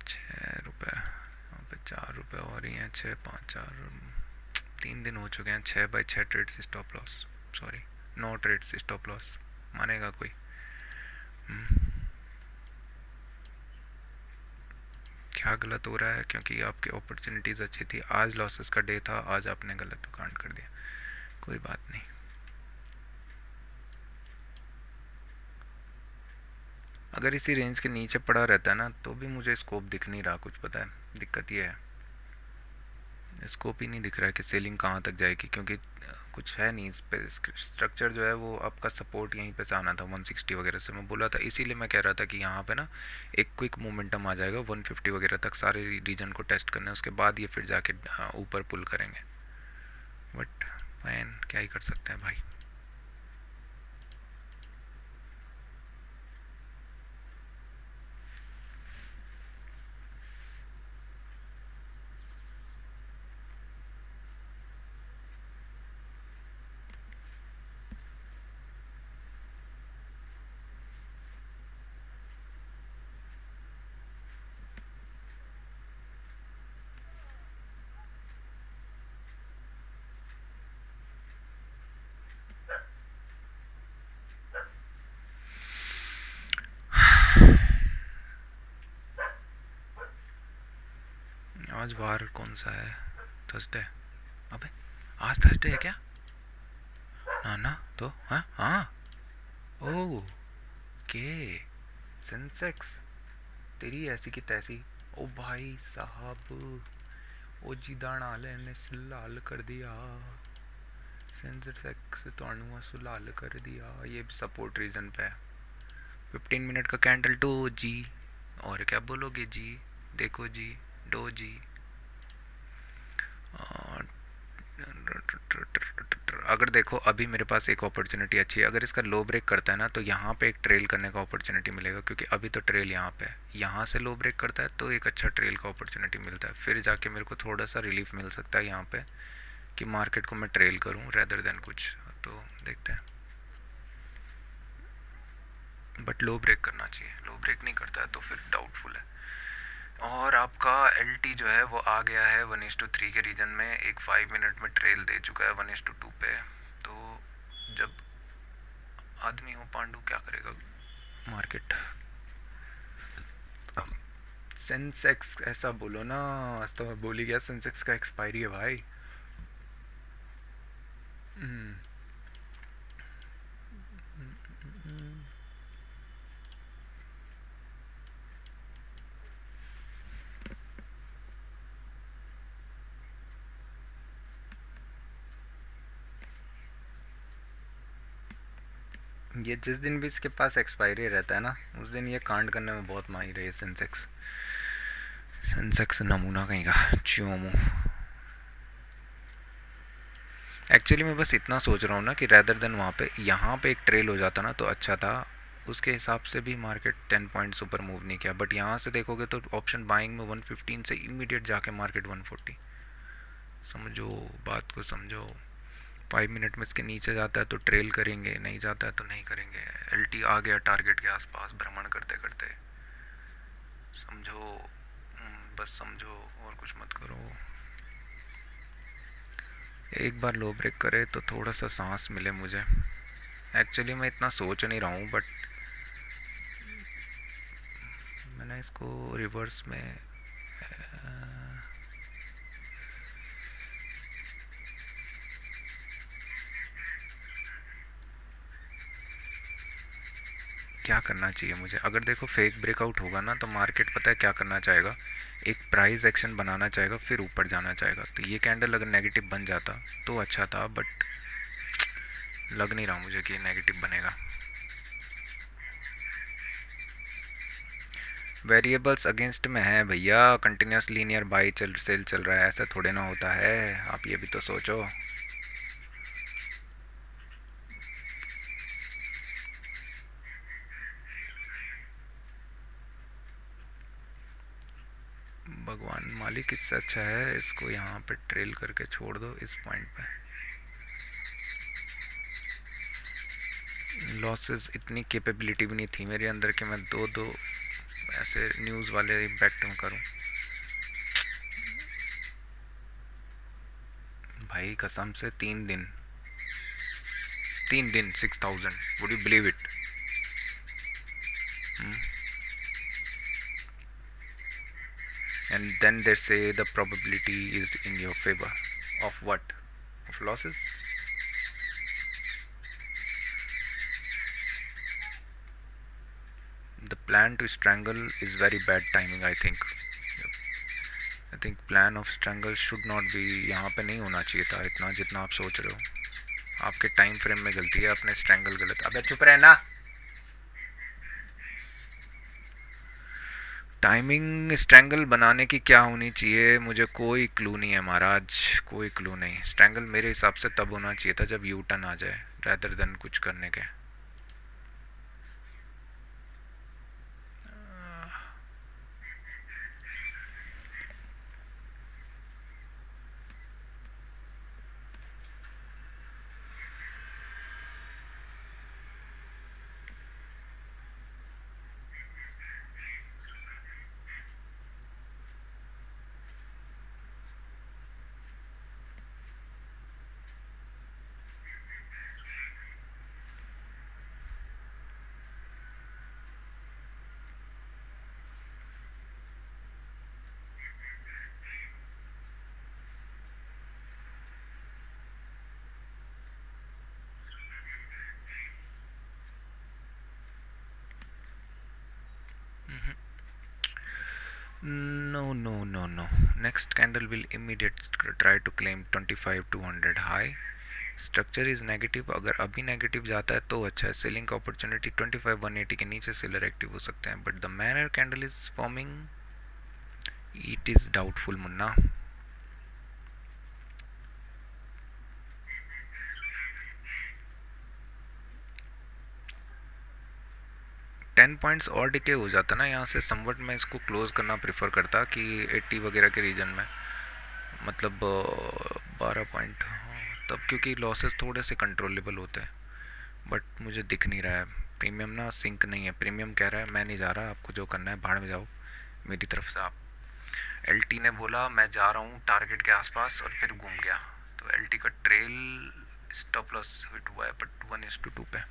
₹6 यहाँ पे ₹4 और ही हैं, 6 5 4 3 दिन हो चुके हैं। 6/6 trades stop loss, sorry 9 trades stop loss, मानेगा कोई? क्या गलत हो रहा है? क्योंकि आपकी अपॉर्चुनिटीज़ अच्छी थी, आज लॉसेस का डे था, आज आपने गलत कांड कर दिया, कोई बात नहीं। अगर इसी रेंज के नीचे पड़ा रहता है ना तो भी मुझे स्कोप दिख नहीं रहा कुछ, पता है दिक्कत ये है, स्कोप ही नहीं दिख रहा है कि सेलिंग कहाँ तक जाएगी, क्योंकि कुछ है नहीं इस पे। स्ट्रक्चर जो है वो आपका सपोर्ट यहीं पे से आना था 160 वगैरह से, मैं बोला था, इसीलिए मैं कह रहा था कि यहाँ पे ना एक क्विक मोमेंटम आ जाएगा 150 वगैरह तक, सारे रीजन को टेस्ट करना है, उसके बाद ये फिर जाके ऊपर पुल करेंगे। बट फैन क्या ही कर सकते हैं भाई। आज वार कौन सा है? थर्सडे? अबे आज थर्सडे है क्या? ना ना, तो हाँ हाँ, ओ के सेंसेक्स तेरी ऐसी की तैसी। ओ भाई साहब, ओ जिदान आले ने लाल कर दिया, सेंसेक्स तो लाल कर दिया, ये सपोर्ट रीजन पे है। 15 मिनट का कैंडल टू जी, और क्या बोलोगे जी, देखो जी, डो जी। अगर देखो अभी मेरे पास एक अपॉर्चुनिटी अच्छी है, अगर इसका लो ब्रेक करता है ना तो यहाँ पे एक ट्रेल करने का अपॉर्चुनिटी मिलेगा, क्योंकि अभी तो ट्रेल यहाँ पे है, यहाँ से लो ब्रेक करता है तो एक अच्छा ट्रेल का अपॉर्चुनिटी मिलता है, फिर जाके मेरे को थोड़ा सा रिलीफ मिल सकता है यहाँ पे कि मार्केट को मैं ट्रेल करूँ रेदर देन कुछ। तो देखते हैं, बट लो ब्रेक करना चाहिए, लो ब्रेक नहीं करता है तो फिर डाउटफुल है। और आपका एल टी जो है वो आ गया है 1:3 के रीजन में, एक 5 मिनट में ट्रेल दे चुका है 1:2 पे। तो जब आदमी हो पांडु क्या करेगा मार्केट। सेंसेक्स ऐसा बोलो ना, आज तो मैं बोल ही गया, सेंसेक्स का एक्सपायरी है भाई। हम्म, ये जिस दिन भी इसके पास एक्सपायरी रहता है ना उस दिन ये कांड करने में बहुत माहिर है ये सेंसेक्स। सेंसेक्स नमूना कहीं का च्योमू। एक्चुअली मैं बस इतना सोच रहा हूँ ना कि रैदर देन वहाँ पे यहाँ पे एक ट्रेल हो जाता ना तो अच्छा था, उसके हिसाब से भी मार्केट 10 पॉइंट्स ऊपर मूव नहीं किया, बट यहाँ से देखोगे तो ऑप्शन बाइंग में 115 से इमीडिएट जाके मार्केट 140। समझो, बात को समझो। 5 मिनट में इसके नीचे जाता है तो ट्रेल करेंगे, नहीं जाता है तो नहीं करेंगे। एल टी आ गया टारगेट के आसपास भ्रमण करते करते, समझो। बस समझो और कुछ मत करो। एक बार लो ब्रेक करे तो थोड़ा सा सांस मिले मुझे। एक्चुअली मैं इतना सोच नहीं रहा हूँ, बट मैंने इसको रिवर्स में क्या करना चाहिए मुझे। अगर देखो फेक ब्रेकआउट होगा ना तो मार्केट पता है क्या करना चाहेगा, एक प्राइस एक्शन बनाना चाहेगा, फिर ऊपर जाना चाहेगा। तो ये कैंडल अगर नेगेटिव बन जाता तो अच्छा था, बट लग नहीं रहा मुझे कि नेगेटिव बनेगा। वेरिएबल्स अगेंस्ट में है भैया, कंटिन्यूस लीनियर बाई चल सेल चल रहा है, ऐसा थोड़े ना होता है, आप ये भी तो सोचो। भगवान मालिक इससे अच्छा है इसको यहाँ पे ट्रेल करके छोड़ दो इस पॉइंट पे। लॉसेस इतनी कैपेबिलिटी भी नहीं थी मेरे अंदर कि मैं दो दो ऐसे न्यूज़ वाले इम्पैक्ट में करूँ। भाई कसम से 3 दिन, 3 दिन 6000, would you believe it? And then they say the probability is in your favor of what, of losses. The plan to strangle is very bad timing I think. Plan of strangle should not be, यहाँ पे नहीं होना चाहिए था इतना जितना आप सोच रहे हो। आपके टाइम फ्रेम में गलती है, आपने स्ट्रैंगल गलत। अबे चुप रहना। टाइमिंग स्ट्रैंगल बनाने की क्या होनी चाहिए, मुझे कोई क्लू नहीं है महाराज, कोई क्लू नहीं। स्ट्रैंगल मेरे हिसाब से तब होना चाहिए था जब यू टर्न आ जाए, रैदर देन कुछ करने के। No, no, no, no. Next candle will immediate try to claim 25 200 high. Structure is negative, अगर अभी नेगेटिव जाता है तो अच्छा है। सेलिंग का अपॉर्चुनिटी 25 180 के नीचे सेलर एक्टिव हो सकते हैं, but the manner candle is forming, it is doubtful Munna. 10 points और डिके हो जाता ना यहाँ से समवट, मैं इसको क्लोज करना प्रेफर करता कि 80 वगैरह के रीजन में, मतलब 12 पॉइंट, तब क्योंकि लॉसेस थोड़े से कंट्रोलेबल होते हैं। बट मुझे दिख नहीं रहा है, प्रीमियम ना सिंक नहीं है। प्रीमियम कह रहा है मैं नहीं जा रहा, आपको जो करना है भाड़ में जाओ मेरी तरफ से आप। एलटी ने बोला मैं जा रहा हूँ टारगेट के आसपास, और फिर घूम गया। तो एलटी का ट्रेल स्टॉप लॉस हिट हुआ है, बट 1:2 पे।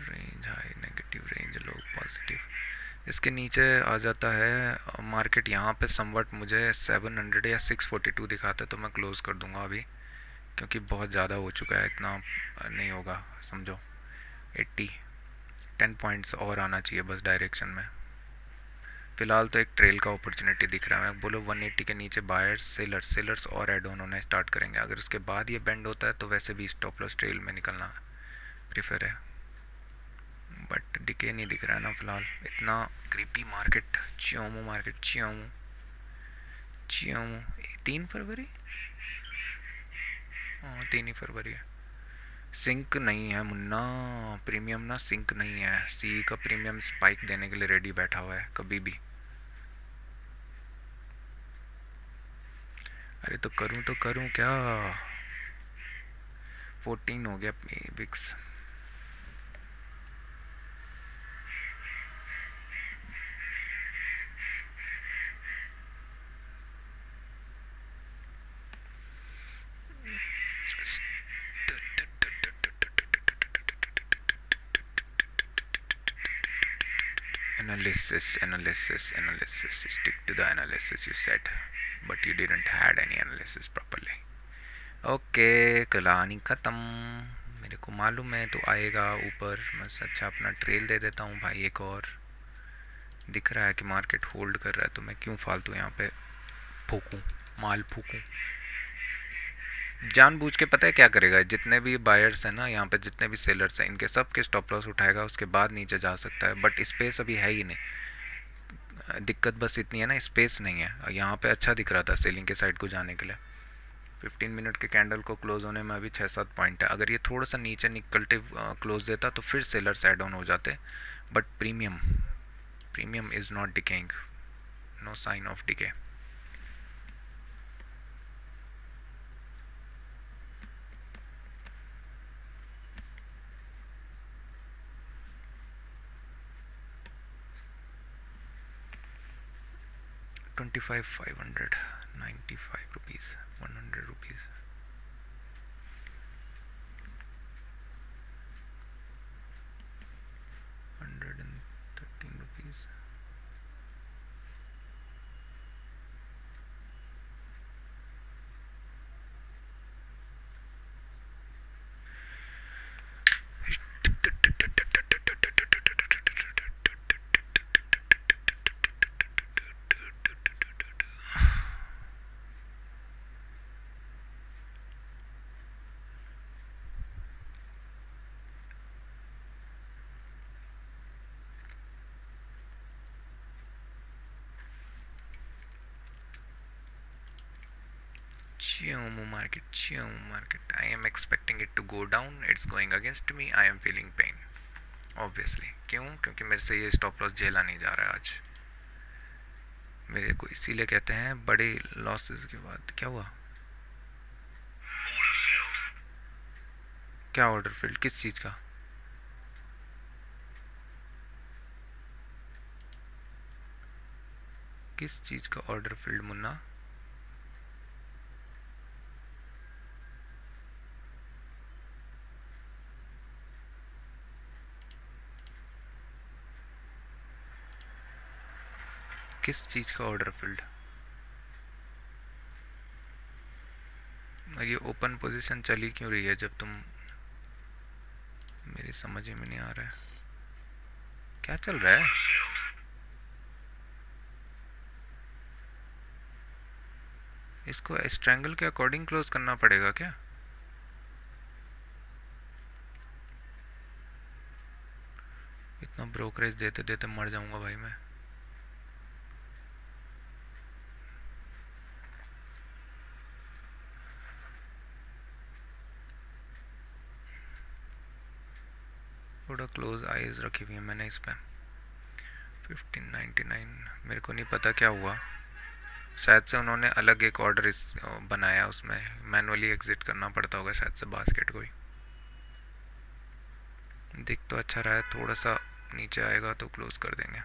रेंज हाई, नेगेटिव, रेंज लो, पॉजिटिव। इसके नीचे आ जाता है मार्केट, यहाँ पे समवट मुझे 700 या 642 दिखाता है, तो मैं क्लोज कर दूंगा अभी, क्योंकि बहुत ज़्यादा हो चुका है, इतना नहीं होगा समझो। 80 10 पॉइंट्स और आना चाहिए बस डायरेक्शन में। फिलहाल तो एक ट्रेल का अपॉर्चुनिटी दिख रहा है, बोलो 180 के नीचे बायर्स सेलर्स और एड ऑन होना स्टार्ट करेंगे। अगर उसके बाद ये बेंड होता है तो वैसे भी स्टॉप लॉस ट्रेल में निकलना प्रीफर है, बट डिके नहीं दिख रहा है ना फिलहाल। इतना क्रीपी मार्केट, चियोमू मार्केट, चियोमू चियोमू। 3 फरवरी, हाँ 3 ही फरवरी है। सिंक नहीं है मुन्ना, प्रीमियम ना सिंक नहीं है। सी का प्रीमियम स्पाइक देने के लिए रेडी बैठा हुआ है कभी भी। अरे तो करूँ क्या। 14 हो गया Vicks. Analysis, stick to the analysis you said, but you didn't had any analysis properly. Okay, कहानी ख़त्म। मेरे को मालूम है तो आएगा ऊपर, मैं अच्छा अपना ट्रेल दे देता हूँ भाई। एक और दिख रहा है कि मार्केट होल्ड कर रहा है, तो मैं क्यों फालतू यहाँ पे फूकूँ, माल फूकूँ जानबूझ के। पता है क्या करेगा, जितने भी बायर्स हैं ना यहाँ पे, जितने भी सेलर्स हैं, इनके सब के स्टॉप लॉस उठाएगा, उसके बाद नीचे जा सकता है। बट स्पेस अभी है ही नहीं, दिक्कत बस इतनी है ना, स्पेस नहीं है। यहाँ पे अच्छा दिख रहा था सेलिंग के साइड को जाने के लिए। 15 मिनट के कैंडल को क्लोज होने में अभी 6-7 पॉइंट है। अगर ये थोड़ा सा नीचे निकलते क्लोज देता तो फिर सेलर्स ऐड ऑन हो जाते, but premium is not decaying, no sign of decay. ₹25,500, ₹95, ₹100, ₹113। market. I am expecting it to go down. It's going against me. I am feeling pain. Obviously. क्यों? क्योंकि मेरे से ये स्टॉप लॉस झेला नहीं जा रहा है आज मेरे को, इसीलिए कहते हैं बड़े लॉसेस के बाद क्या हुआ? क्या ऑर्डर फिल्ड? किस चीज़ का? किस चीज़ का ऑर्डर फिल्ड मुन्ना? किस चीज़ का ऑर्डर फिल्ड? और ये ओपन पोजीशन चली क्यों रही है जब तुम, मेरी समझ में नहीं आ रहा है क्या चल रहा है? इसको स्ट्रैंगल के अकॉर्डिंग क्लोज करना पड़ेगा क्या? इतना ब्रोकरेज देते देते मर जाऊंगा भाई मैं। थोड़ा क्लोज आइज रखी हुई है मैंने इस पर 1599। मेरे को नहीं पता क्या हुआ, शायद से उन्होंने अलग एक ऑर्डर इस बनाया, उसमें मैनुअली एग्जिट करना पड़ता होगा शायद से बास्केट को ही। दिख तो अच्छा रहा है, थोड़ा सा नीचे आएगा तो क्लोज कर देंगे,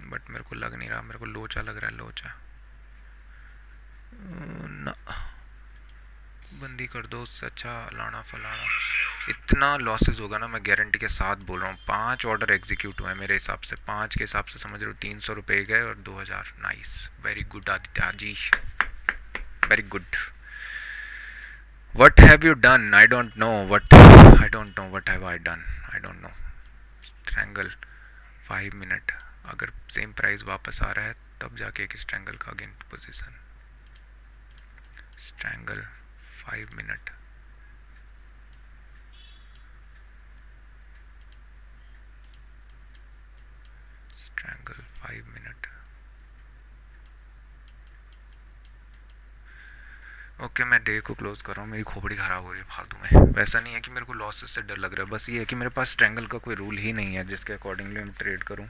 बट मेरे को लग नहीं रहा, मेरे को लोचा लग रहा है, लोचा ना। बंदी कर दो, उससे अच्छा लाना फलाना। इतना लॉसेस होगा ना, मैं गारंटी के साथ बोल रहा हूँ। 5 ऑर्डर एग्जीक्यूट हुए मेरे हिसाब से, 5 के हिसाब से समझ रहे हो 300 रुपये गए और 2000। Nice, very good Aditya ji, very good. What have you done? I don't know what, I don't know what have I done, I don't know. Strangle 5 minute, अगर सेम प्राइस वापस आ रहा है तब जाके एक स्ट्रैंगल का again position. Strangle 5 minute, strangle 5 minute. Okay मैं day को क्लोज कर रहा हूँ, मेरी खोपड़ी ख़राब हो रही है फालतू में। वैसा नहीं है कि मेरे को लॉसेस से डर लग रहा है, बस ये है कि मेरे पास स्ट्रैंगल का कोई रूल ही नहीं है जिसके अकॉर्डिंगली मैं ट्रेड करूँ।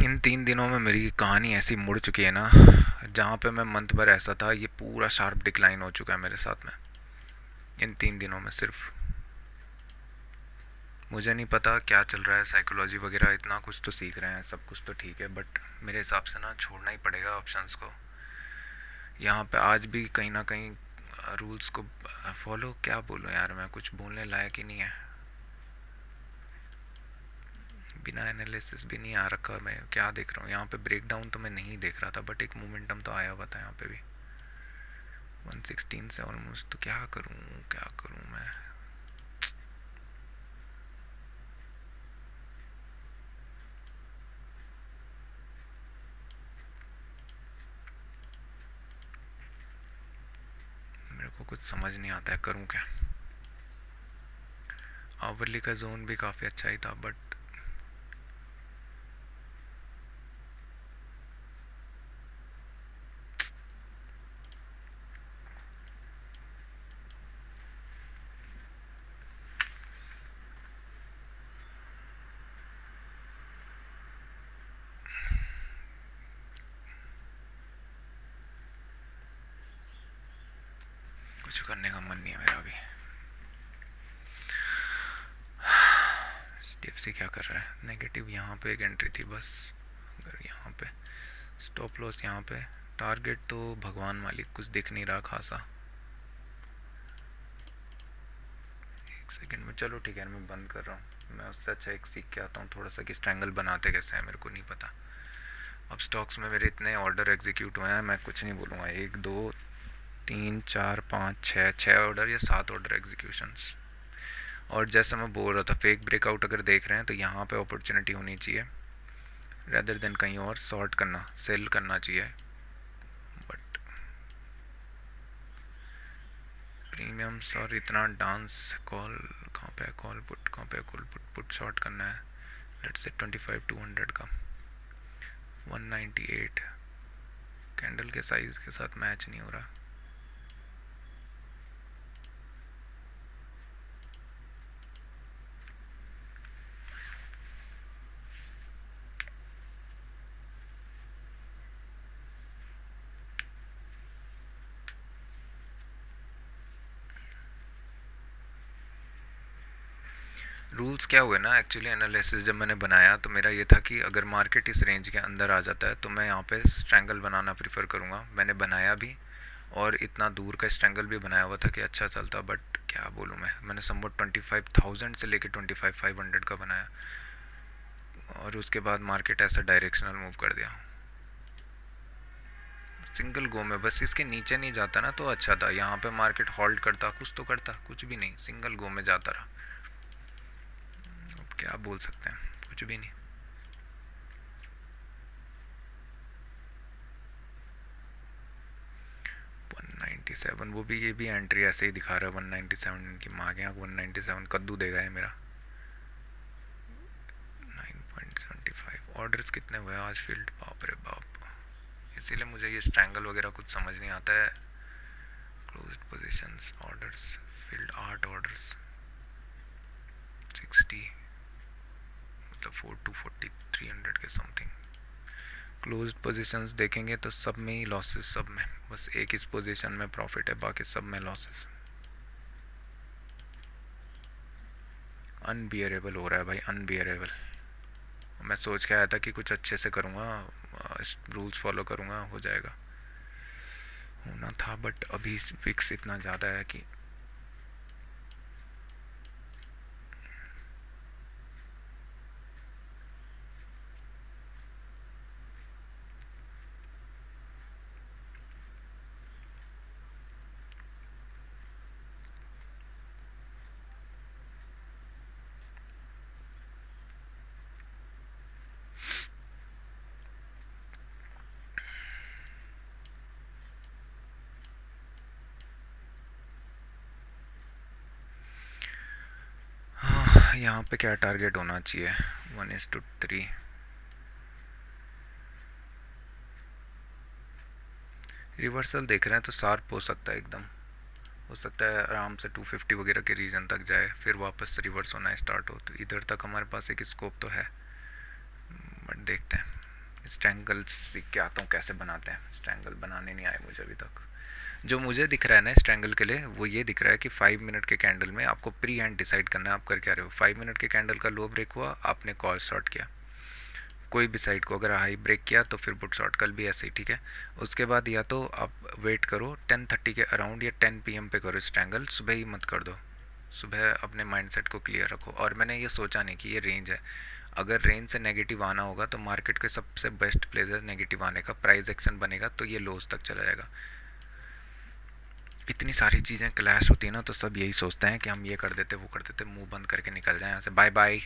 इन 3 दिनों में मेरी कहानी ऐसी मुड़ चुकी है ना, जहाँ पे मैं मंथ भर ऐसा था, ये पूरा शार्प डिक्लाइन हो चुका है मेरे साथ में इन 3 दिनों में सिर्फ। मुझे नहीं पता क्या चल रहा है, साइकोलॉजी वगैरह इतना कुछ तो सीख रहे हैं, सब कुछ तो ठीक है, बट मेरे हिसाब से ना छोड़ना ही पड़ेगा ऑप्शंस को। यहाँ पे आज भी कहीं ना कहीं रूल्स को फॉलो, क्या बोलूँ यार, मैं कुछ बोलने लायक ही नहीं है। बिना एनालिसिस भी नहीं आ रखा, मैं क्या देख रहा हूँ यहाँ पे? ब्रेकडाउन तो मैं नहीं देख रहा था, बट एक मोमेंटम तो आया हुआ था यहाँ पे भी 116 से ऑलमोस्ट। तो क्या करूँ मैं? मेरे को कुछ समझ नहीं आता है, करूँ क्या? आवरली का जोन भी काफ़ी अच्छा ही था, बट कुछ करने का मन नहीं है मेरा अभी। स्टिफ यूएससी क्या कर रहा है, नेगेटिव यहाँ पे एक एंट्री थी बस, अगर यहाँ पे स्टॉप लॉस यहाँ पे, टारगेट तो भगवान मालिक कुछ दिख नहीं रहा खासा। एक सेकंड में, चलो ठीक है मैं बंद कर रहा हूँ, मैं उससे अच्छा एक सीख के आता हूँ थोड़ा सा कि स्ट्रैंगल बनाते कैसे हैं, मेरे को नहीं पता। अब स्टॉक्स में मेरे इतने ऑर्डर एग्जीक्यूट हुए हैं, मैं कुछ नहीं बोलूँगा, 1 2 3 4 5 6 6 ऑर्डर या 7 ऑर्डर एग्जीक्यूशंस। और जैसा मैं बोल रहा था, फेक ब्रेकआउट अगर देख रहे हैं तो यहाँ पे अपॉर्चुनिटी होनी चाहिए रेदर देन कहीं और शॉर्ट करना, सेल करना चाहिए। बट प्रीमियम्स और इतना डांस, कॉल कहाँ पे है, कॉल पुट कहाँ पे है, कॉल पुट पुट शॉर्ट करना है, लेट्स से 25 200 का 198 कैंडल के साइज के साथ मैच नहीं हो रहा। रूल्स क्या हुए ना, एक्चुअली एनालिसिस जब मैंने बनाया तो मेरा ये था कि अगर मार्केट इस रेंज के अंदर आ जाता है तो मैं यहाँ पे स्ट्रैंगल बनाना प्रीफर करूँगा। मैंने बनाया भी, और इतना दूर का स्ट्रैंगल भी बनाया हुआ था कि अच्छा चलता। बट क्या बोलूँ मैंने समवट 25,000 से लेके 25,500 का बनाया, और उसके बाद मार्केट ऐसा डायरेक्शनल मूव कर दिया सिंगल गो में। बस इसके नीचे नहीं जाता ना तो अच्छा था, यहाँ पे मार्केट होल्ड करता, कुछ तो करता, कुछ भी नहीं, सिंगल गो में जाता रहा। अब क्या बोल सकते हैं, कुछ भी नहीं। वो भी, ये भी एंट्री ऐसे ही दिखा रहा है 197 की माँ के, 197 कद्दू देगा है मेरा। 9.75 ऑर्डर्स कितने हुए आज फील्ड, बाप रे बाप। इसीलिए मुझे ये स्ट्रैंगल वगैरह कुछ समझ नहीं आता है। Closed positions, orders field 8 orders 60, मतलब 4 to 40 300 के समथिंग। क्लोज्ड पोजीशंस देखेंगे तो सब में ही लॉसेस, सब में बस एक इस पोजीशन में प्रॉफिट है, बाकी सब में लॉसेस। अनबियरेबल हो रहा है भाई, अनबियरेबल। मैं सोच के आया था कि कुछ अच्छे से करूँगा, रूल्स फॉलो करूँगा, हो जाएगा, होना था। बट अभी फिक्स इतना ज़्यादा है कि यहाँ पे क्या टारगेट होना चाहिए, 1:3। रिवर्सल देख रहे हैं तो शार्प हो सकता है एकदम, हो सकता है आराम से 250 वगैरह के रीजन तक जाए, फिर वापस रिवर्स होना स्टार्ट हो, तो इधर तक हमारे पास एक स्कोप तो है। बट देखते हैं, स्ट्रैंगल्स सीख के आता हूँ कैसे बनाते हैं। स्ट्रैंगल बनाने नहीं आए मुझे अभी तक। जो मुझे दिख रहा है ना स्ट्रैंगल के लिए, वो ये दिख रहा है कि 5 मिनट के कैंडल में आपको प्री हैंड डिसाइड करना है आप कर क्या रहे हो। 5 मिनट के कैंडल का लो ब्रेक हुआ, आपने कॉल शॉर्ट किया कोई भी साइड को, अगर हाई ब्रेक किया तो फिर पुट शॉर्ट, कल भी ऐसे ही, ठीक है। उसके बाद या तो आप वेट करो 10:30 के अराउंड या 10 PM पे करो स्ट्रैंगल, सुबह ही मत कर दो। सुबह अपने माइंडसेट को क्लियर रखो। और मैंने ये सोचा नहीं कि ये रेंज है, अगर रेंज से नेगेटिव आना होगा तो मार्केट के सबसे बेस्ट प्लेस है नेगेटिव आने का, प्राइस एक्शन बनेगा तो ये लोज तक चला जाएगा। इतनी सारी चीज़ें क्लैश होती है ना, तो सब यही सोचते हैं कि हम ये कर देते वो कर देते, मुंह बंद करके निकल जाएं यहाँ से, बाय बाय।